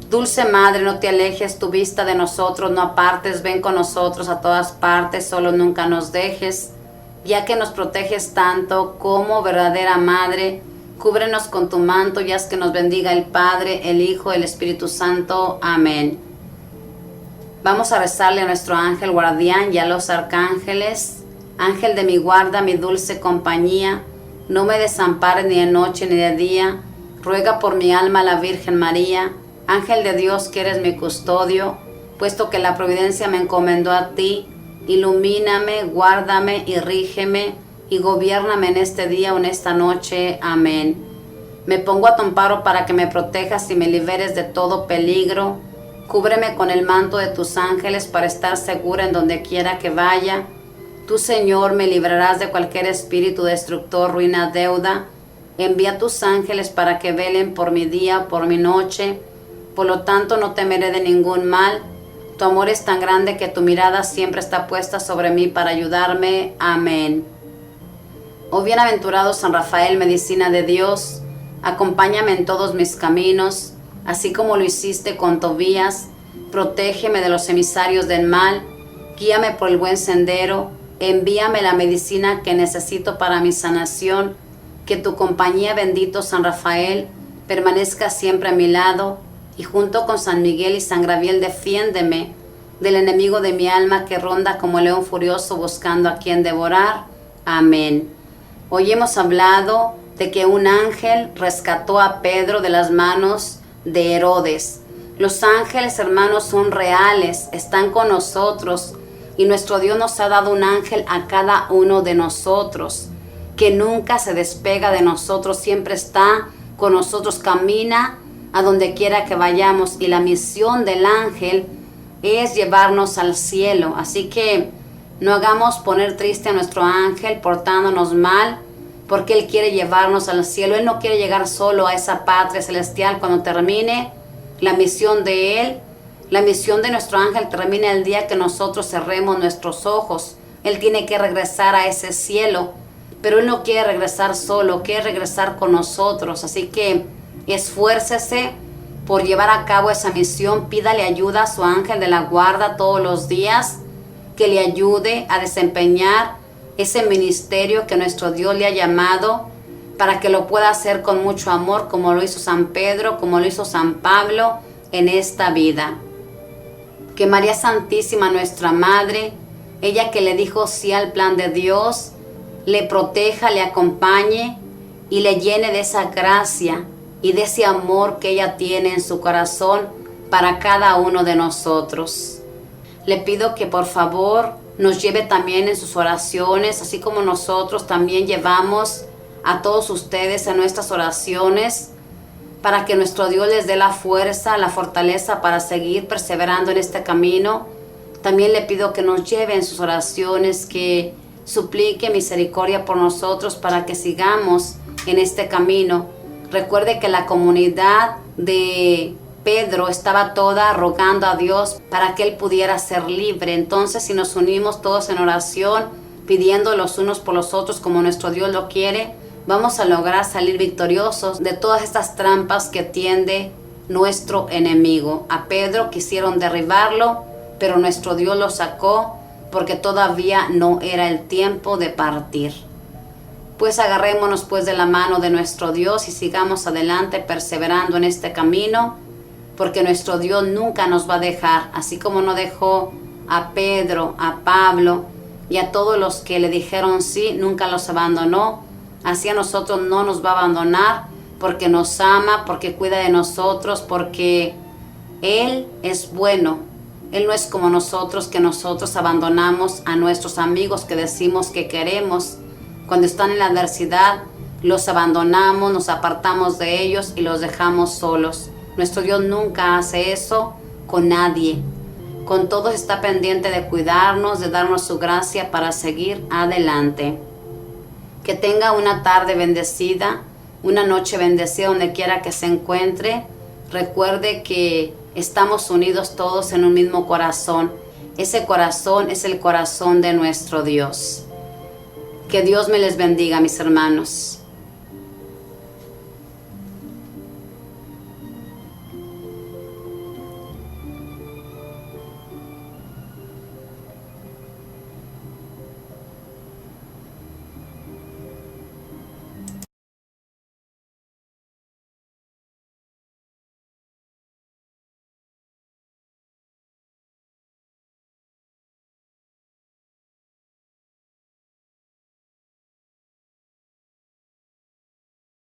Dulce Madre, no te alejes tu vista de nosotros, no apartes, ven con nosotros a todas partes, solo nunca nos dejes, ya que nos proteges tanto como verdadera Madre. Cúbrenos con tu manto y haz que nos bendiga el Padre, el Hijo, el Espíritu Santo. Amén. Vamos a rezarle a nuestro ángel guardián y a los arcángeles. Ángel de mi guarda, mi dulce compañía, no me desampares ni de noche ni de día. Ruega por mi alma a la Virgen María. Ángel de Dios, que eres mi custodio, puesto que la providencia me encomendó a ti, ilumíname, guárdame y rígeme, y gobiérname en este día o en esta noche. Amén. Me pongo a tu amparo para que me protejas y me liberes de todo peligro. Cúbreme con el manto de tus ángeles para estar segura en donde quiera que vaya. Tú, Señor, me librarás de cualquier espíritu destructor, ruina, deuda. Envía tus ángeles para que velen por mi día, por mi noche. Por lo tanto, no temeré de ningún mal. Tu amor es tan grande que tu mirada siempre está puesta sobre mí para ayudarme. Amén. Oh bienaventurado San Rafael, medicina de Dios, acompáñame en todos mis caminos, así como lo hiciste con Tobías. Protégeme de los emisarios del mal, guíame por el buen sendero, envíame la medicina que necesito para mi sanación. Que tu compañía, bendito San Rafael, permanezca siempre a mi lado, y junto con San Miguel y San Gabriel defiéndeme del enemigo de mi alma que ronda como león furioso buscando a quien devorar. Amén. Hoy hemos hablado de que un ángel rescató a Pedro de las manos de Herodes. Los ángeles, hermanos, son reales, están con nosotros, y nuestro Dios nos ha dado un ángel a cada uno de nosotros, que nunca se despega de nosotros, siempre está con nosotros, camina a donde quiera que vayamos, y la misión del ángel es llevarnos al cielo. Así que no hagamos poner triste a nuestro ángel portándonos mal, porque Él quiere llevarnos al cielo. Él no quiere llegar solo a esa patria celestial cuando termine la misión de Él. La misión de nuestro ángel termina el día que nosotros cerremos nuestros ojos. Él tiene que regresar a ese cielo, pero Él no quiere regresar solo, quiere regresar con nosotros. Así que esfuércese por llevar a cabo esa misión. Pídale ayuda a su ángel de la guarda todos los días, que le ayude a desempeñar ese ministerio que nuestro Dios le ha llamado, para que lo pueda hacer con mucho amor, como lo hizo San Pedro, como lo hizo San Pablo en esta vida. Que María Santísima, nuestra Madre, ella que le dijo sí al plan de Dios, le proteja, le acompañe y le llene de esa gracia y de ese amor que ella tiene en su corazón para cada uno de nosotros. Le pido que por favor nos lleve también en sus oraciones, así como nosotros también llevamos a todos ustedes en nuestras oraciones, para que nuestro Dios les dé la fuerza, la fortaleza para seguir perseverando en este camino. También le pido que nos lleve en sus oraciones, que suplique misericordia por nosotros para que sigamos en este camino. Recuerde que la comunidad de Pedro estaba toda rogando a Dios para que él pudiera ser libre. Entonces, si nos unimos todos en oración, pidiendo los unos por los otros como nuestro Dios lo quiere, vamos a lograr salir victoriosos de todas estas trampas que tiende nuestro enemigo. A Pedro quisieron derribarlo, pero nuestro Dios lo sacó porque todavía no era el tiempo de partir. Pues agarrémonos pues de la mano de nuestro Dios y sigamos adelante perseverando en este camino, porque nuestro Dios nunca nos va a dejar, así como no dejó a Pedro, a Pablo y a todos los que le dijeron sí, nunca los abandonó. Así a nosotros no nos va a abandonar, porque nos ama, porque cuida de nosotros, porque Él es bueno. Él no es como nosotros, que nosotros abandonamos a nuestros amigos que decimos que queremos. Cuando están en la adversidad, los abandonamos, nos apartamos de ellos y los dejamos solos. Nuestro Dios nunca hace eso con nadie. Con todos está pendiente de cuidarnos, de darnos su gracia para seguir adelante. Que tenga una tarde bendecida, una noche bendecida donde quiera que se encuentre. Recuerde que estamos unidos todos en un mismo corazón. Ese corazón es el corazón de nuestro Dios. Que Dios me les bendiga, mis hermanos.